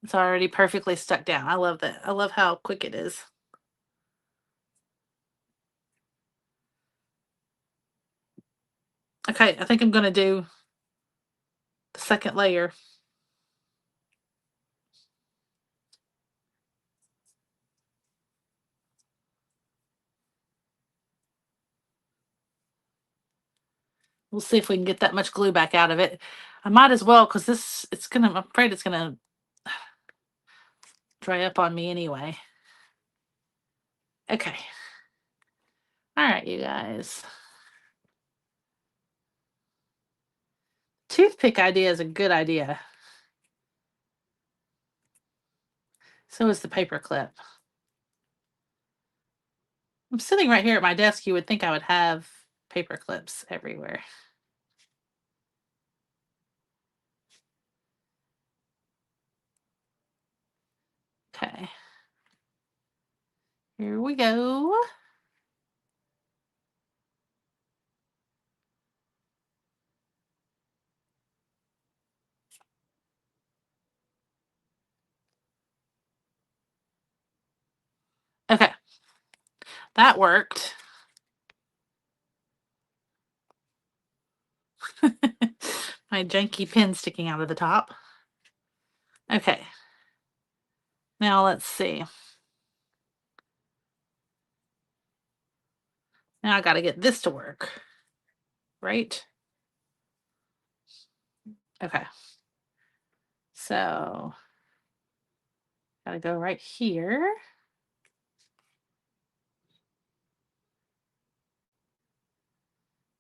It's already perfectly stuck down. I love that. I love how quick it is. Okay, I think I'm going to do the second layer. We'll see if we can get that much glue back out of it. I might as well because I'm afraid it's gonna dry up on me anyway. Okay. All right, you guys. Toothpick idea is a good idea. So is the paper clip. I'm sitting right here at my desk. You would think I would have paper clips everywhere. Okay. Here we go. Okay. That worked. My janky pin sticking out of the top. Okay. Now let's see. Now I got to get this to work. Right? Okay. So, got to go right here.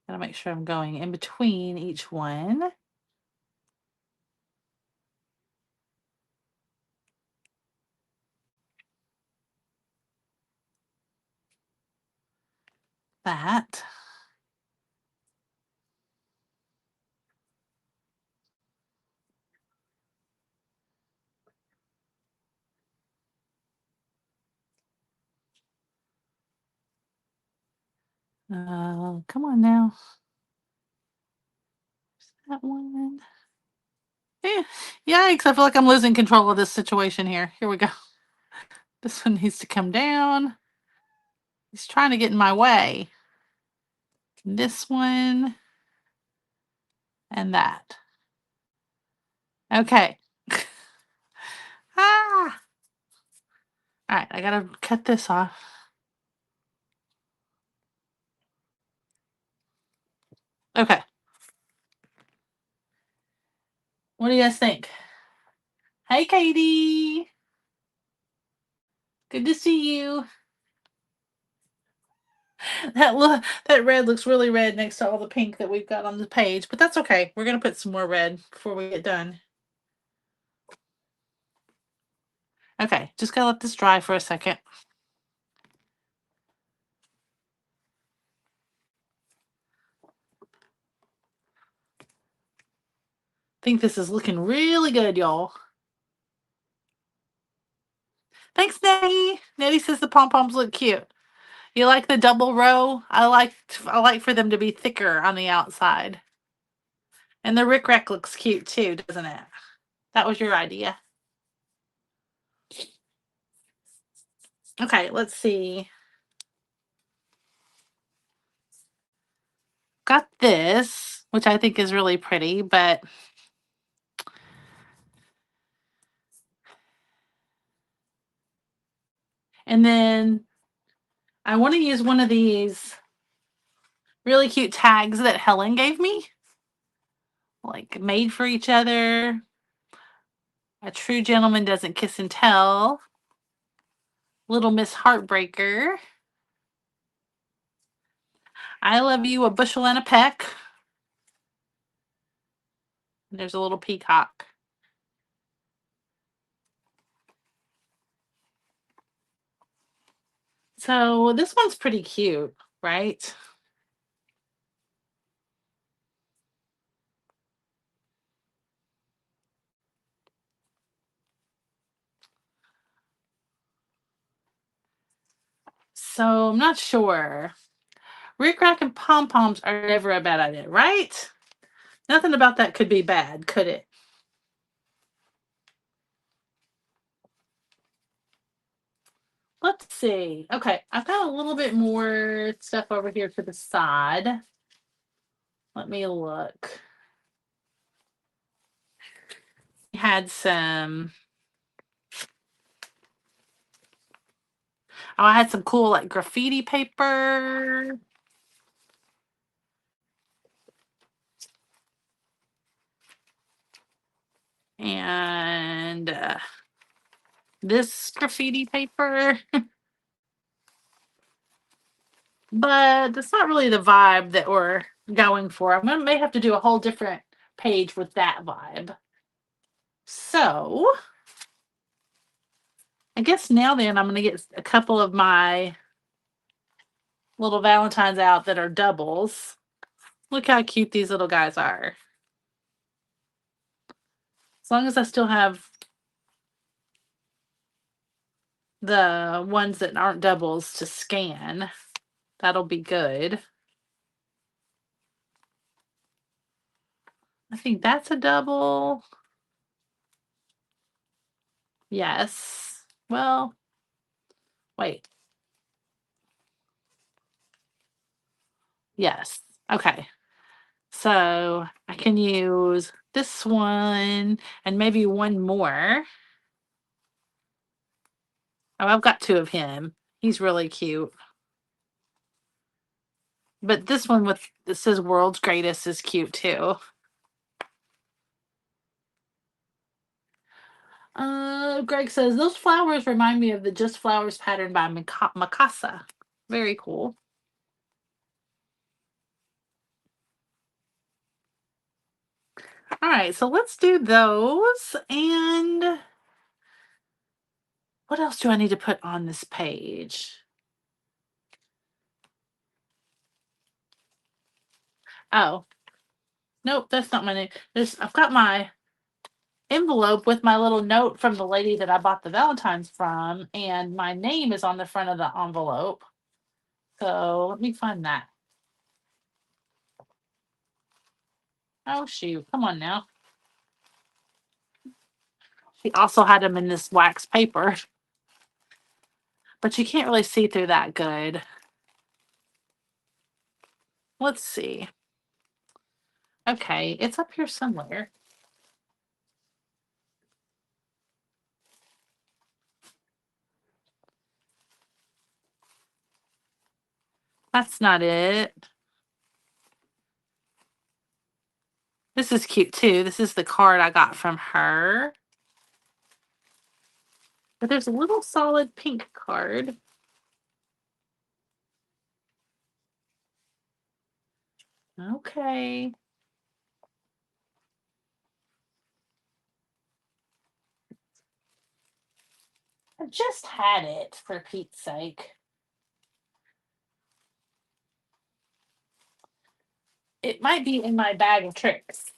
Gotta make sure I'm going in between each one. That. Come on now. That one. Yeah. Yikes, I feel like I'm losing control of this situation here. Here we go. This one needs to come down. He's trying to get in my way. This one and that. Okay. Ah. All right, I gotta cut this off. Okay. What do you guys think? Hey, Katie. Good to see you. That red looks really red next to all the pink that we've got on the page, but that's okay. We're gonna put some more red before we get done. Okay, just gotta let this dry for a second. Think this is looking really good, y'all. Thanks, Nettie. Nettie says the pom-poms look cute. You like the double row? I like for them to be thicker on the outside. And the Rick Rack looks cute too, doesn't it? That was your idea. Okay, let's see. Got this, which I think is really pretty, but and then I want to use one of these really cute tags that Helen gave me. Like made for each other. A true gentleman doesn't kiss and tell. Little Miss Heartbreaker. I love you, a bushel and a peck. And there's a little peacock. So this one's pretty cute, right? So I'm not sure. Rick Rack and pom poms are never a bad idea, right? Nothing about that could be bad, could it? Let's see. Okay, I've got a little bit more stuff over here to the side. Let me look. We had some. Oh, I had some cool like graffiti paper. And this graffiti paper. But that's not really the vibe that we're going for. May have to do a whole different page with that vibe. So I guess now then I'm going to get a couple of my little Valentines out that are doubles. Look how cute these little guys are. As long as I still have the ones that aren't doubles to scan, that'll be good. I think that's a double. Yes. Well, wait. Yes. Okay. So I can use this one and maybe one more. Oh, I've got two of him. He's really cute. But this one with this says world's greatest is cute too. Greg says those flowers remind me of the Just Flowers pattern by Mikasa. Very cool. All right, so let's do those. And what else do I need to put on this page? Oh, nope, that's not my name. I've got my envelope with my little note from the lady that I bought the Valentines from, and my name is on the front of the envelope. So let me find that. Oh, shoot. Come on now. She also had them in this wax paper, but you can't really see through that good. Let's see. Okay, it's up here somewhere. That's not it. This is cute too. This is the card I got from her. But there's a little solid pink card. Okay. I just had it, for Pete's sake. It might be in my bag of tricks.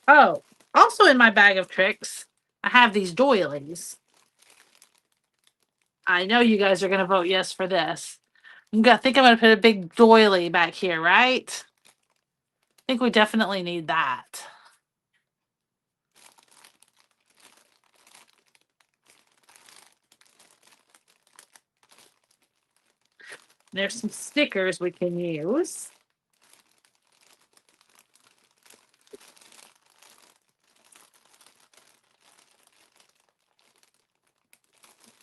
Oh, also in my bag of tricks, I have these doilies. I know you guys are going to vote yes for this. I think I'm going to put a big doily back here, right? I think we definitely need that. There's some stickers we can use.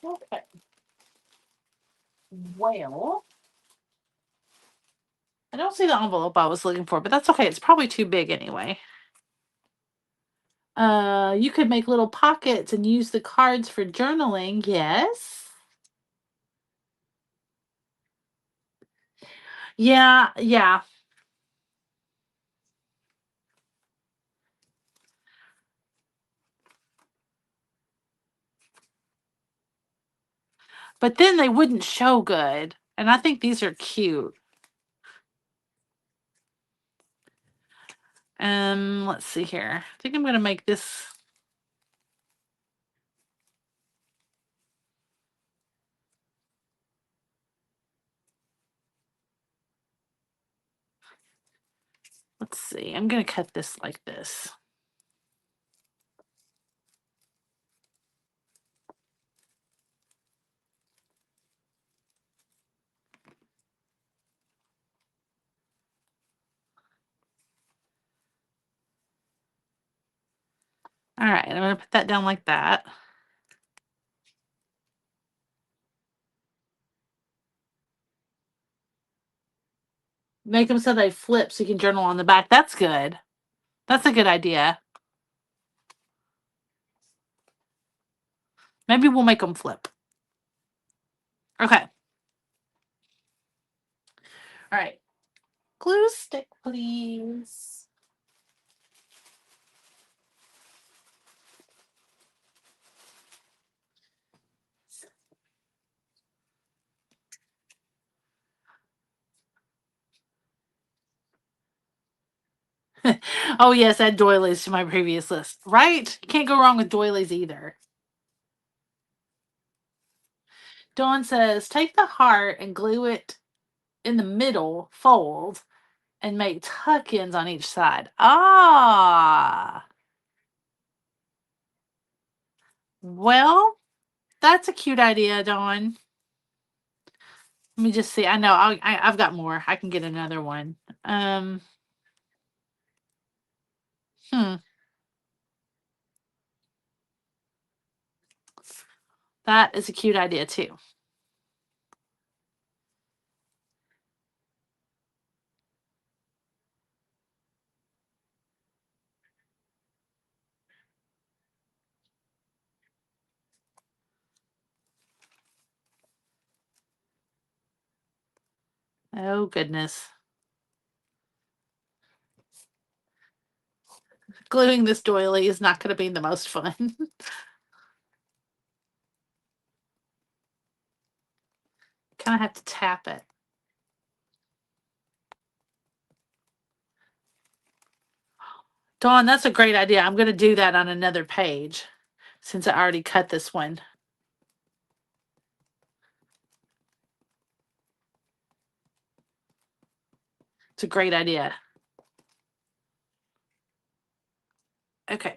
Okay. Well, I don't see the envelope I was looking for, but that's okay. It's probably too big anyway. You could make little pockets and use the cards for journaling. Yes. Yeah, yeah. But then they wouldn't show good. And I think these are cute. Let's see here. I think I'm going to make this. Let's see. I'm going to cut this like this. All right. I'm going to put that down like that. Make them so they flip so you can journal on the back. That's good. That's a good idea. Maybe we'll make them flip. Okay. All right. Glue stick, please. Oh, yes, add doilies to my previous list. Right? You can't go wrong with doilies either. Dawn says, take the heart and glue it in the middle fold and make tuck-ins on each side. Ah. Well, that's a cute idea, Dawn. Let me just see. I know I've got more. I can get another one. Um, hmm. That is a cute idea too. Oh goodness. Gluing this doily is not going to be the most fun. Kind of have to tap it. Dawn, that's a great idea. I'm going to do that on another page since I already cut this one. It's a great idea. Okay.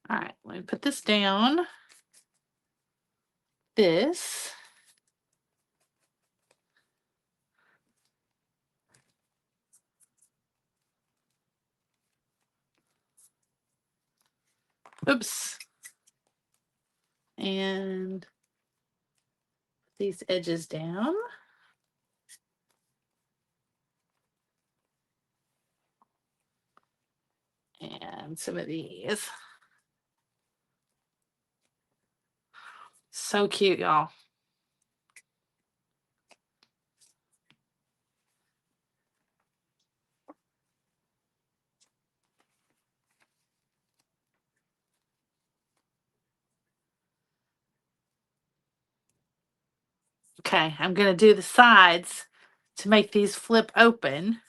All right, let me put this down. This. Oops. And these edges down. And some of these. So cute, y'all. Okay, I'm going to do the sides to make these flip open.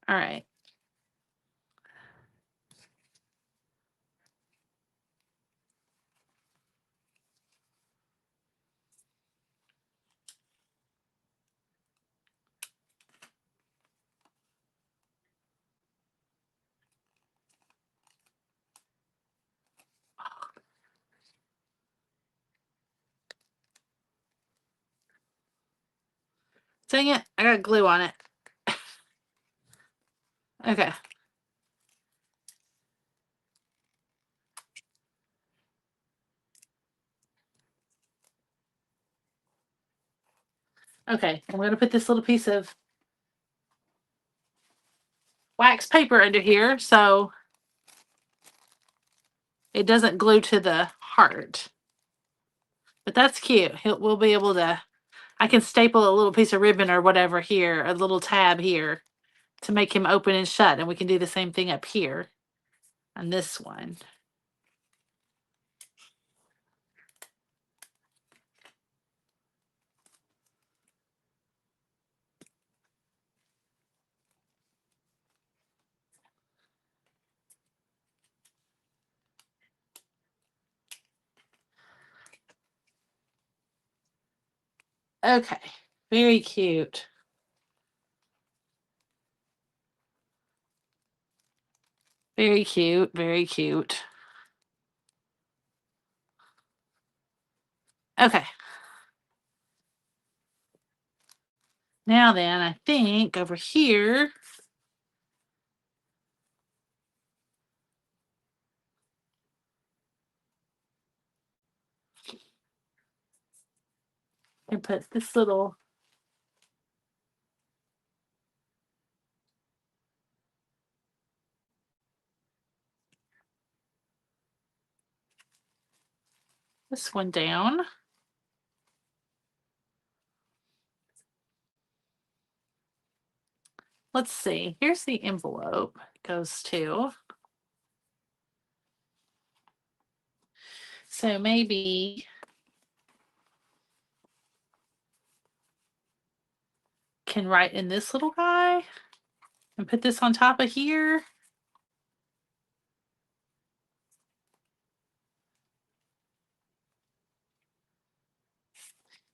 All right. Dang it, I got glue on it. Okay. Okay, I'm going to put this little piece of wax paper under here so it doesn't glue to the heart. But that's cute. We'll be able to, I can staple a little piece of ribbon or whatever here, a little tab here to make him open and shut. And we can do the same thing up here on this one. Okay, very cute. Very cute, very cute. Okay. Now then, I think over here, I put this little this one down. Let's see. Here's the envelope it goes to. So maybe can write in this little guy and put this on top of here.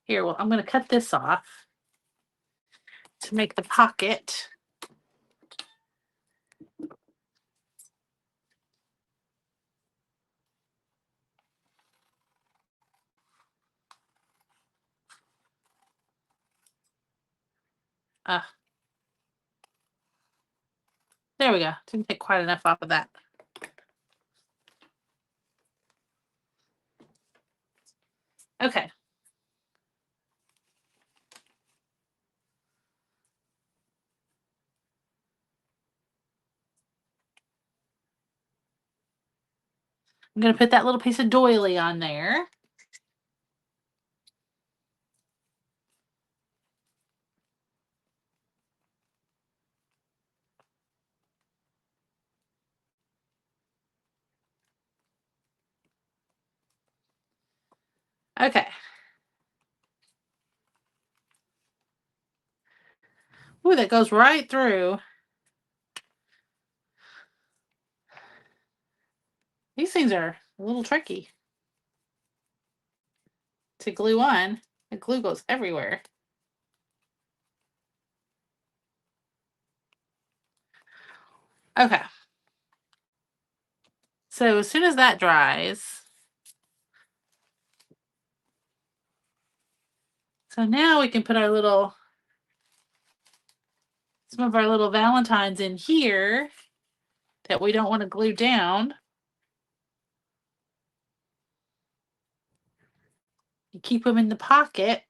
Here, well, I'm going to cut this off to make the pocket. There we go. Didn't take quite enough off of that. Okay. I'm going to put that little piece of doily on there. Okay. Ooh, that goes right through. These things are a little tricky to glue on. The glue goes everywhere. Okay. So as soon as that dries, so now we can put our little, some of our little Valentines in here that we don't want to glue down. You keep them in the pocket.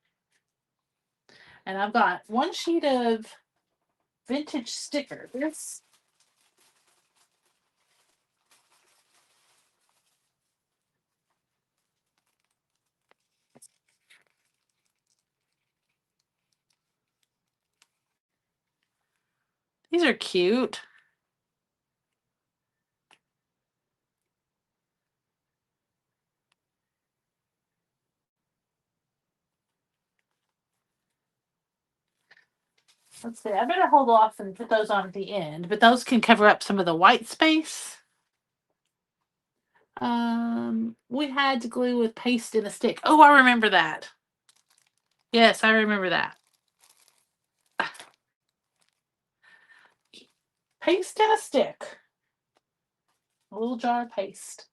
And I've got one sheet of vintage stickers. These are cute. Let's see. I better hold off and put those on at the end, but those can cover up some of the white space. We had to glue with paste in a stick. Oh, I remember that. Yes, I remember that. Paste in a stick. A little jar of paste.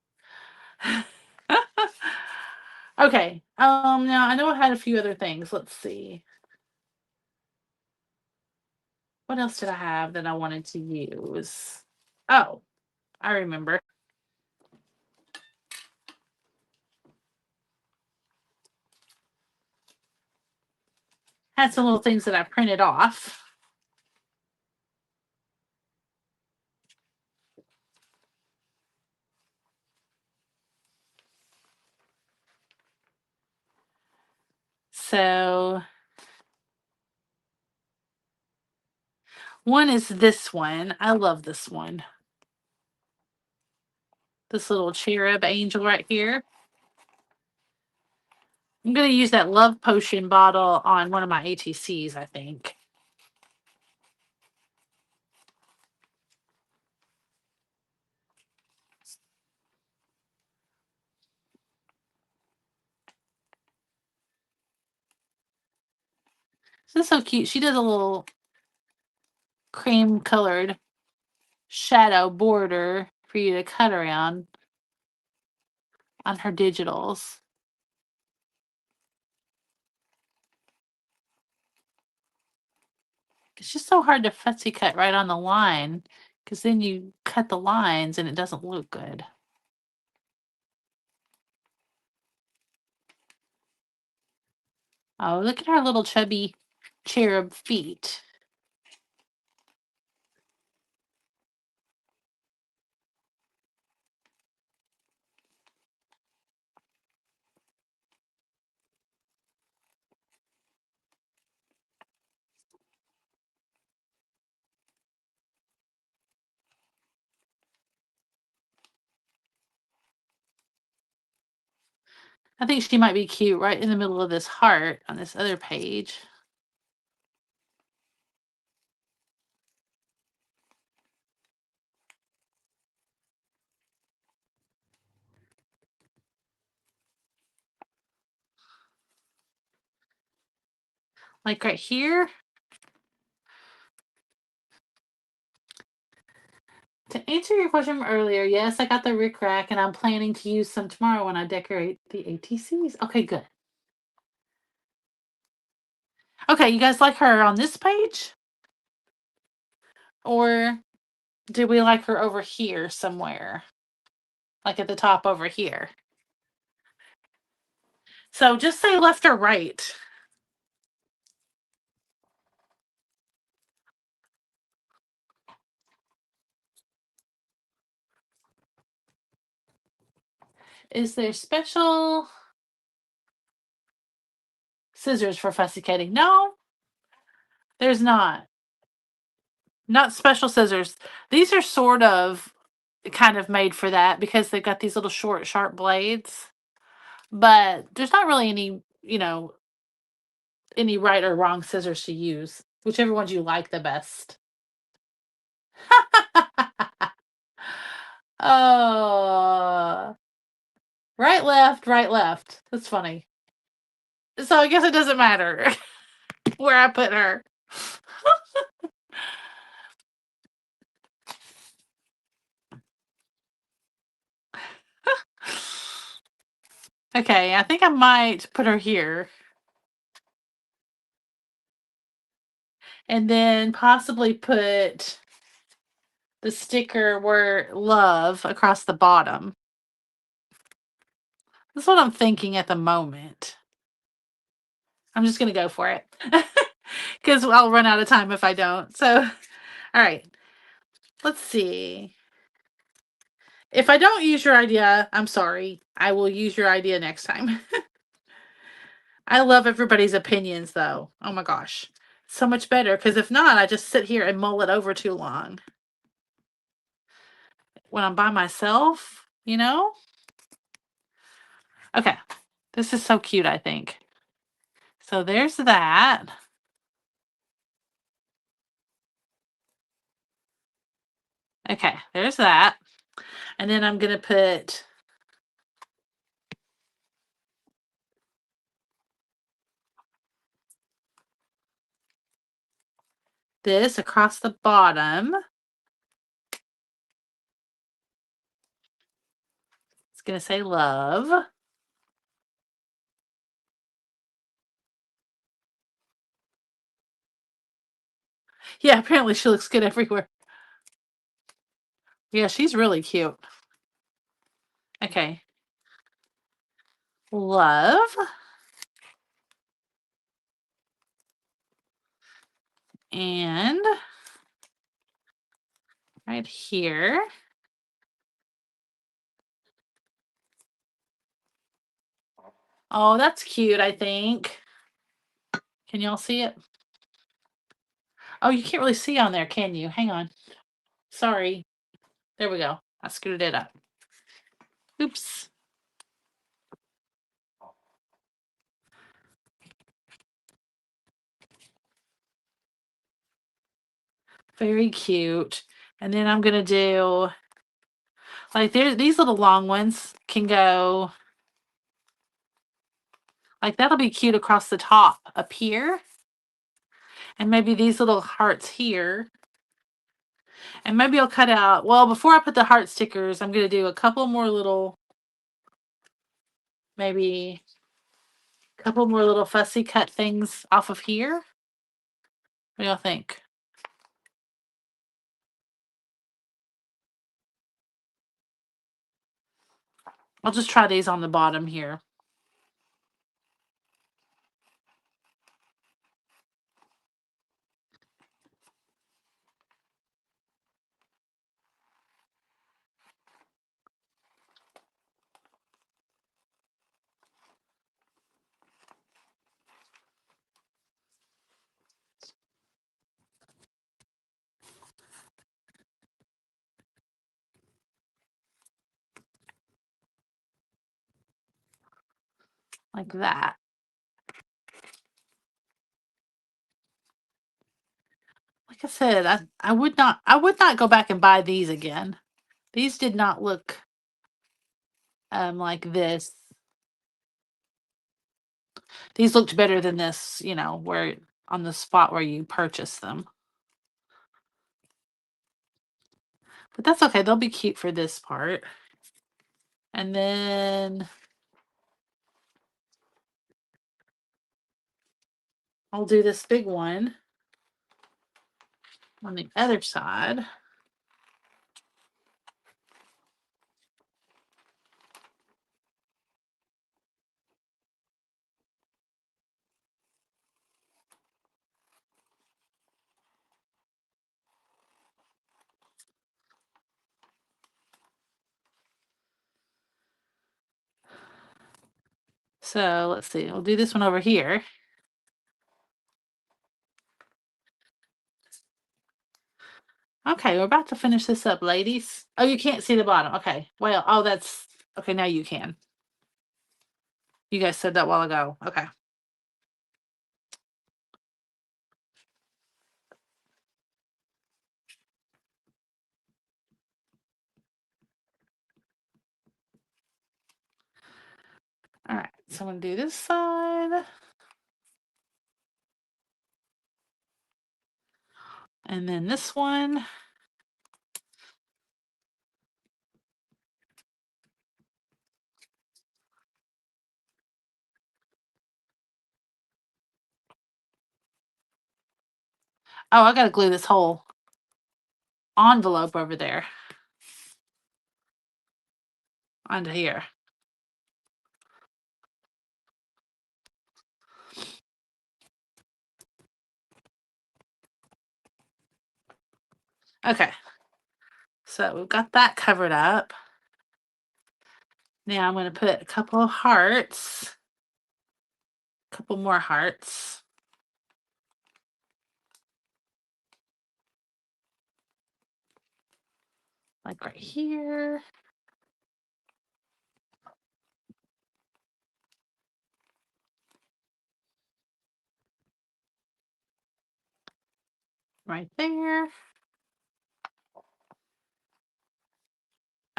Okay. Now I know I had a few other things. Let's see. What else did I have that I wanted to use? Oh, I remember. Had some little things that I printed off. So one is this one. I love this one. This little cherub angel right here. I'm going to use that love potion bottle on one of my ATCs, I think. This is so cute. She did a little cream colored shadow border for you to cut around on her digitals. It's just so hard to fussy cut right on the line because then you cut the lines and it doesn't look good. Oh, look at her little chubby cherub feet. I think she might be cute right in the middle of this heart on this other page. Like right here. To answer your question from earlier, yes, I got the Rick Rack and I'm planning to use some tomorrow when I decorate the ATCs. Okay, good. Okay, you guys like her on this page? Or do we like her over here somewhere? Like at the top over here. So just say left or right. Is there special scissors for fussy cutting? No, there's not. Not special scissors. These are sort of kind of made for that because they've got these little short, sharp blades. but there's not really any, any right or wrong scissors to use. Whichever ones you like the best. Oh, right, left, right, left. That's funny. So I guess it doesn't matter where I put her. Okay, I think I might put her here. And then possibly put the sticker where love across the bottom. That's what I'm thinking at the moment. I'm just going to go for it because I'll run out of time if I don't. So, all right, let's see. If I don't use your idea, I'm sorry. I will use your idea next time. I love everybody's opinions though. Oh my gosh. So much better because if not, I just sit here and mull it over too long. When I'm by myself, Okay. This is so cute, I think. So there's that. Okay, there's that. And then I'm going to put this across the bottom. It's going to say love. Yeah, apparently she looks good everywhere. Yeah, she's really cute. Okay. Love. And right here. Oh, that's cute, I think. Can y'all see it? Oh, you can't really see on there, can you? Hang on. Sorry. There we go. I screwed it up. Oops. Very cute. And then I'm going to do, like, these little long ones can go, like, that'll be cute across the top up here. And maybe these little hearts here. And maybe I'll cut out, well, before I put the heart stickers, I'm going to do a couple more little, maybe a couple more little fussy cut things off of here. What do y'all think? I'll just try these on the bottom here. Like that. Like I said, I would not go back and buy these again. These did not look like this. These looked better than this, where on the spot where you purchase them. But that's okay. They'll be cute for this part. And then I'll do this big one on the other side. So let's see. We'll do this one over here. Okay, we're about to finish this up, ladies. Oh, you can't see the bottom. Okay. Well, oh, that's okay. Now you can. You guys said that a while ago. Okay. All right. So I'm going to do this side. And then this one. Oh, I got to glue this whole envelope over there onto here. Okay. So we've got that covered up. Now I'm going to put a couple of hearts. A couple more hearts. Like right here. Right there.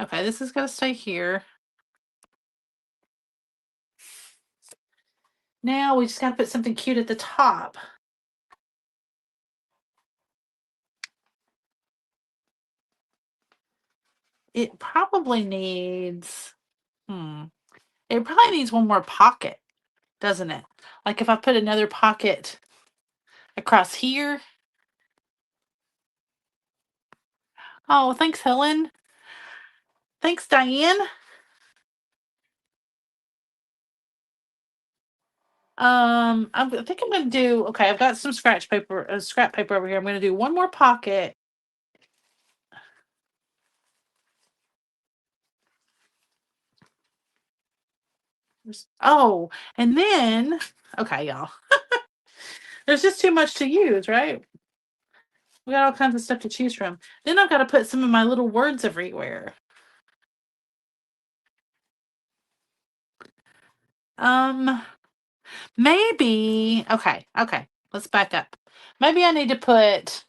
Okay, this is going to stay here. Now we just got to put something cute at the top. It probably needs, it probably needs one more pocket, doesn't it? Like if I put another pocket across here. Oh, thanks, Helen. Thanks, Diane. I think I'm gonna do, okay, I've got some scratch paper, scrap paper over here. I'm gonna do one more pocket. Oh, and then, okay, y'all. There's just too much to use, right? We got all kinds of stuff to choose from. Then I've got to put some of my little words everywhere. Maybe, okay, let's back up. Maybe I need to put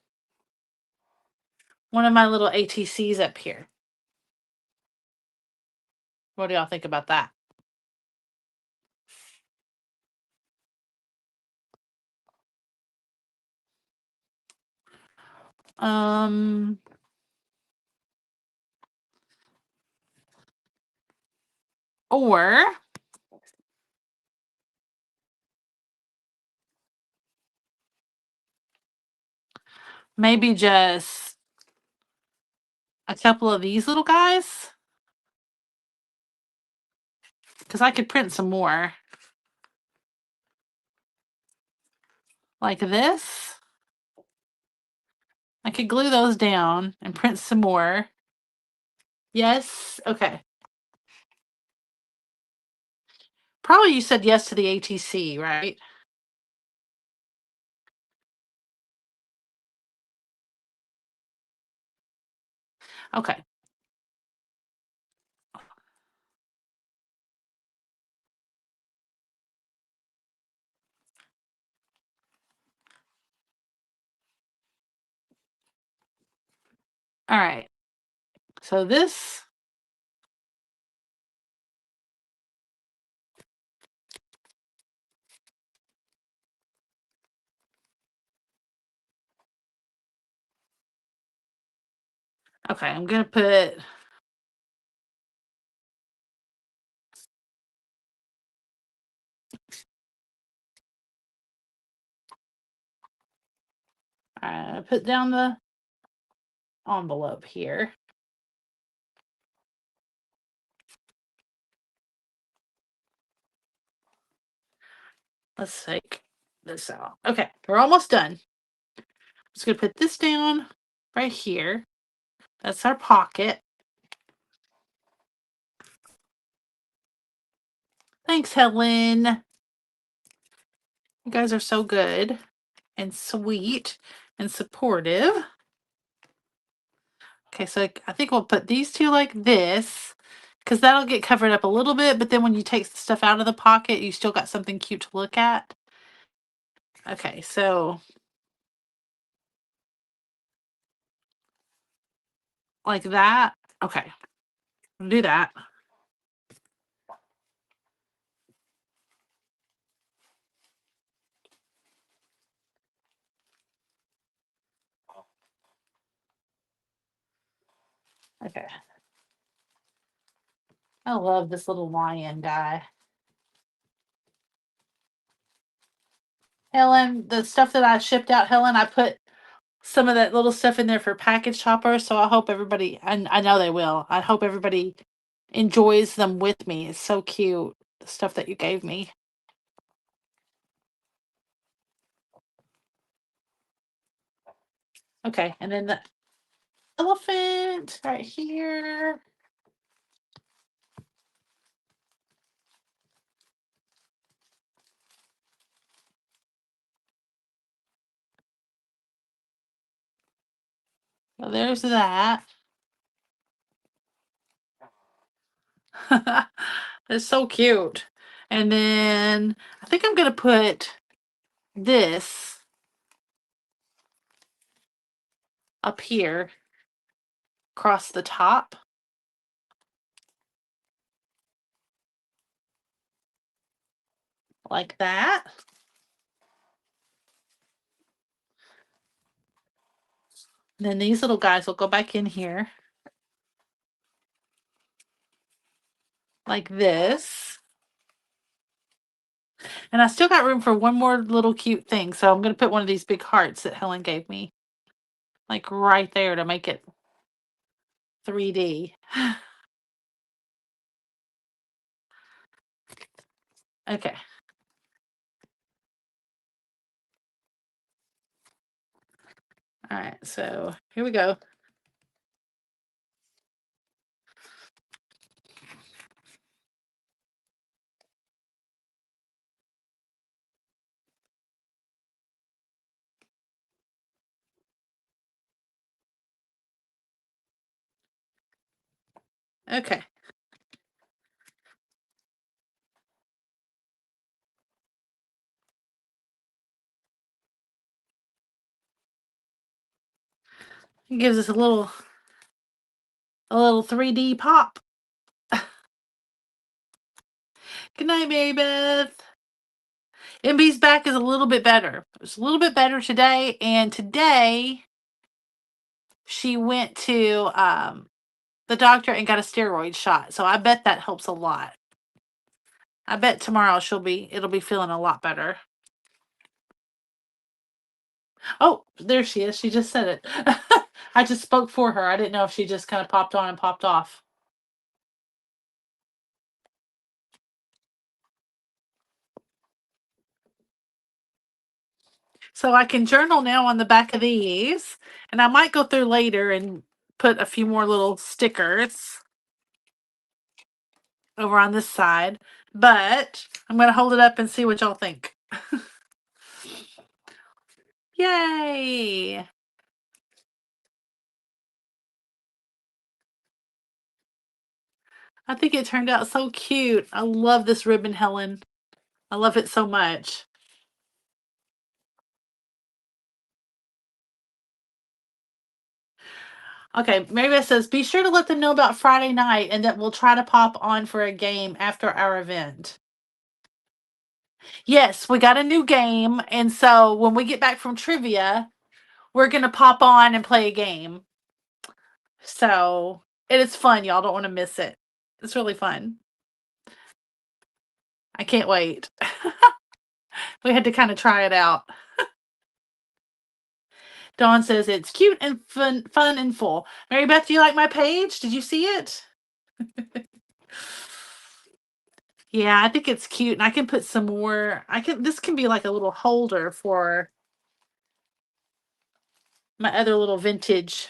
one of my little ATCs up here. What do y'all think about that? Or maybe just a couple of these little guys. Because I could print some more. Like this. I could glue those down and print some more. Yes? Okay. Probably you said yes to the ATC, right? Okay. All right. So this. Okay, I'm going to put. Put down the envelope here. Let's take this out. Okay, we're almost done. I'm just going to put this down right here. That's our pocket. Thanks, Helen. You guys are so good and sweet and supportive. Okay, so I think we'll put these two like this. because that'll get covered up a little bit, but then when you take the stuff out of the pocket, you still got something cute to look at. Okay, so like that. Okay, I'll do that. Okay. I love this little lion guy. Helen, the stuff that I shipped out, Helen, I put some of that little stuff in there for package shoppers. So I hope everybody, and I know they will, I hope everybody enjoys them with me. It's so cute, the stuff that you gave me. Okay, and then the elephant right here. So there's that. It's so cute. And then I think I'm gonna put this up here across the top like that. And then these little guys will go back in here like this. And I still got room for one more little cute thing. So I'm going to put one of these big hearts that Helen gave me, like right there to make it 3D. Okay. All right. So here we go. Okay. It gives us a little 3D pop. Good night, Mary Beth. MB's back is a little bit better. It's a little bit better today. And today she went to the doctor and got a steroid shot. So I bet that helps a lot. I bet tomorrow it'll be feeling a lot better. Oh, there she is. She just said it. I just spoke for her. I didn't know if she just kind of popped on and popped off. So I can journal now on the back of these, and I might go through later and put a few more little stickers over on this side, but I'm going to hold it up and see what y'all think. Yay! I think it turned out so cute. I love this ribbon, Helen. I love it so much. Okay, Mary Beth says, be sure to let them know about Friday night and that we'll try to pop on for a game after our event. Yes, we got a new game. And so when we get back from trivia, we're going to pop on and play a game. So it is fun. Y'all don't want to miss it. It's really fun. I can't wait. We had to kind of try it out. Dawn says it's cute and fun and full. Mary Beth, do you like my page? Did you see it? Yeah, I think it's cute, and I can put some more. This can be like a little holder for my other little vintage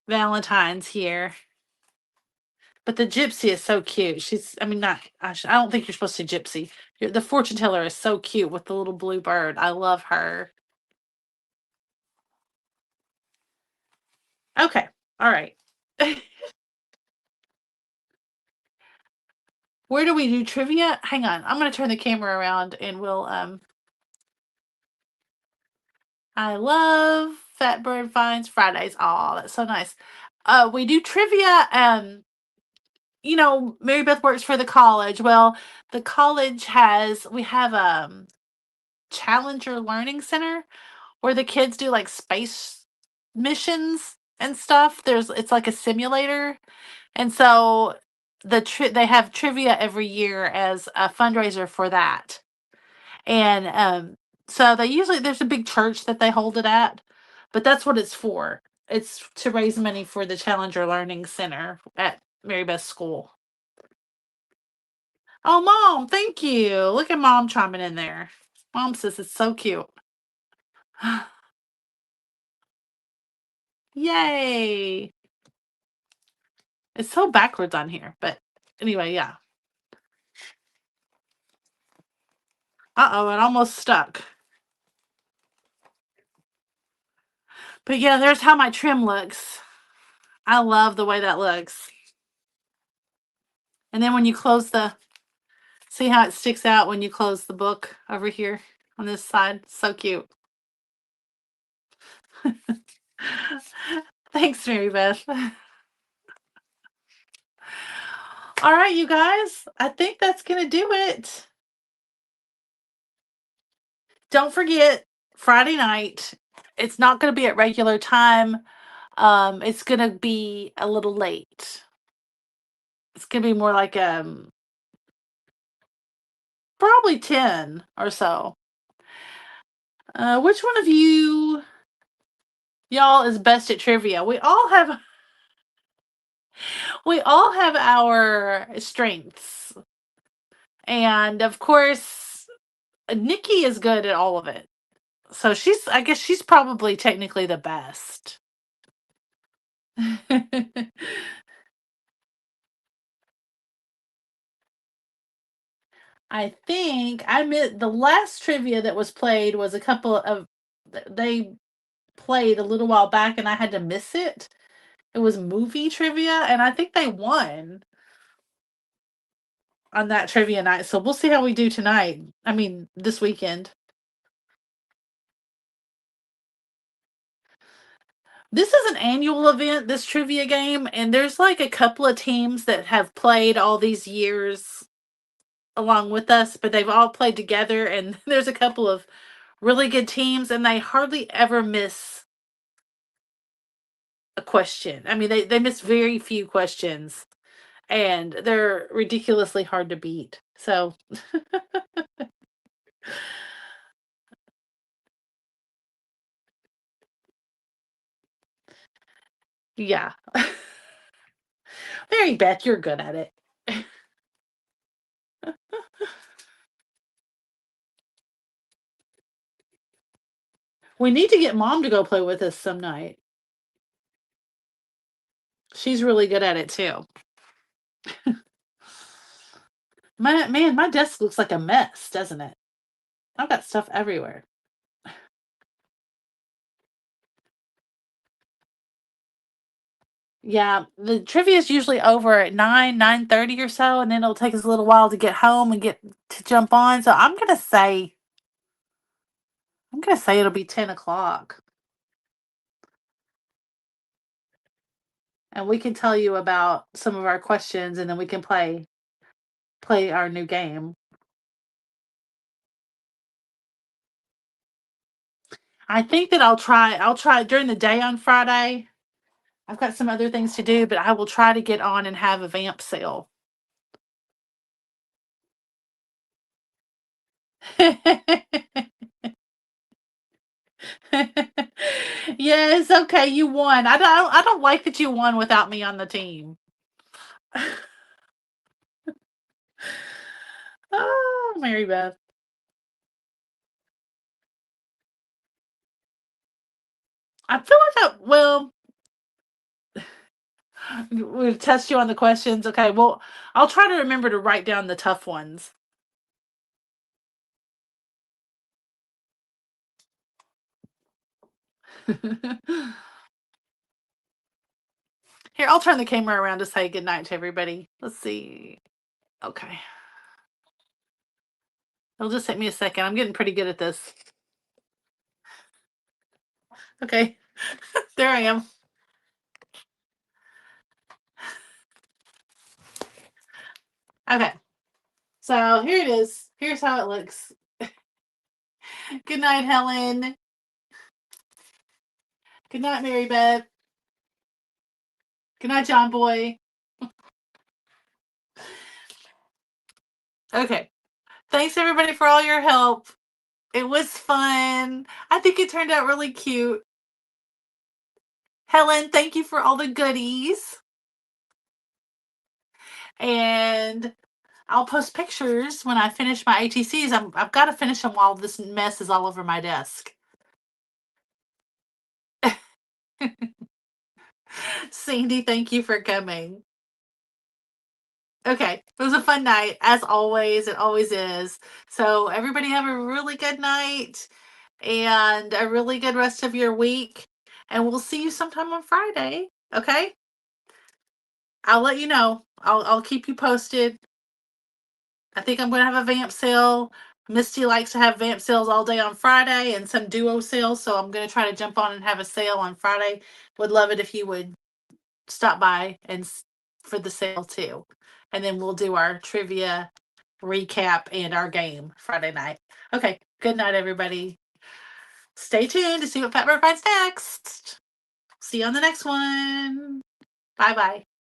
Valentines here. But the gypsy is so cute. I mean, not, I don't think you're supposed to say gypsy. The fortune teller is so cute with the little blue bird. I love her. Okay. All right. Where do we do trivia? Hang on. I'm gonna turn the camera around and we'll I love Fat Bird Finds Fridays. Oh, that's so nice. We do trivia. Mary Beth works for the college. Well, the college we have Challenger Learning Center where the kids do like space missions and stuff. It's like a simulator. And so they have trivia every year as a fundraiser for that. And so there's a big church that they hold it at, but that's what it's for. It's to raise money for the Challenger Learning Center at Mary Beth School. Oh, Mom, thank you. Look at Mom chiming in there. Mom says it's so cute. Yay. It's so backwards on here, but anyway, yeah. Uh-oh, it almost stuck. But yeah, there's how my trim looks. I love the way that looks. And then when you see how it sticks out when you close the book over here on this side? So cute. Thanks, Mary Beth. All right, you guys. I think that's going to do it. Don't forget, Friday night. It's not going to be at regular time. It's going to be a little late. It's going to be more like probably 10 or so. Which one of y'all is best at trivia? We all have our strengths. And of course, Nikki is good at all of it. So I guess she's probably technically the best. I think the last trivia that was played was they played a little while back and I had to miss it. It was movie trivia and I think they won on that trivia night. So we'll see how we do tonight. I mean, this weekend. This is an annual event, this trivia game, and there's like a couple of teams that have played all these years along with us, but they've all played together, and there's a couple of really good teams, and they hardly ever miss a question. I mean, they miss very few questions, and they're ridiculously hard to beat. So, yeah. Mary Beth, you're good at it. We need to get Mom to go play with us some night. She's really good at it too. My desk looks like a mess, doesn't it? I've got stuff everywhere. Yeah, the trivia is usually over at 9:30 or so, and then it'll take us a little while to get home and get to jump on. So I'm gonna say it'll be 10 o'clock, and we can tell you about some of our questions, and then we can play our new game. I think that I'll try during the day on Friday. I've got some other things to do, but I will try to get on and have a vamp sale. Yes, okay, you won. I don't like that you won without me on the team. Oh, Mary Beth. I feel like we'll test you on the questions. Okay, well, I'll try to remember to write down the tough ones. Here, I'll turn the camera around to say goodnight to everybody. Let's see. Okay. It'll just take me a second. I'm getting pretty good at this. Okay. There I am. Okay. So here it is. Here's how it looks. Good night, Helen. Good night, Mary Beth. Good night, John Boy. Okay. Thanks everybody for all your help. It was fun. I think it turned out really cute. Helen, thank you for all the goodies. And I'll post pictures when I finish my ATCs. I've got to finish them while this mess is all over my desk. Sandy, thank you for coming. Okay, it was a fun night, as always. It always is. So everybody have a really good night and a really good rest of your week. And we'll see you sometime on Friday. Okay? I'll let you know. I'll keep you posted. I think I'm gonna have a vamp sale. Misty likes to have vamp sales all day on Friday and some duo sales, so I'm gonna try to jump on and have a sale on Friday. Would love it if you would stop by and for the sale too. And then we'll do our trivia recap and our game Friday night. Okay, good night, everybody. Stay tuned to see what Pepper finds next. See you on the next one. Bye bye.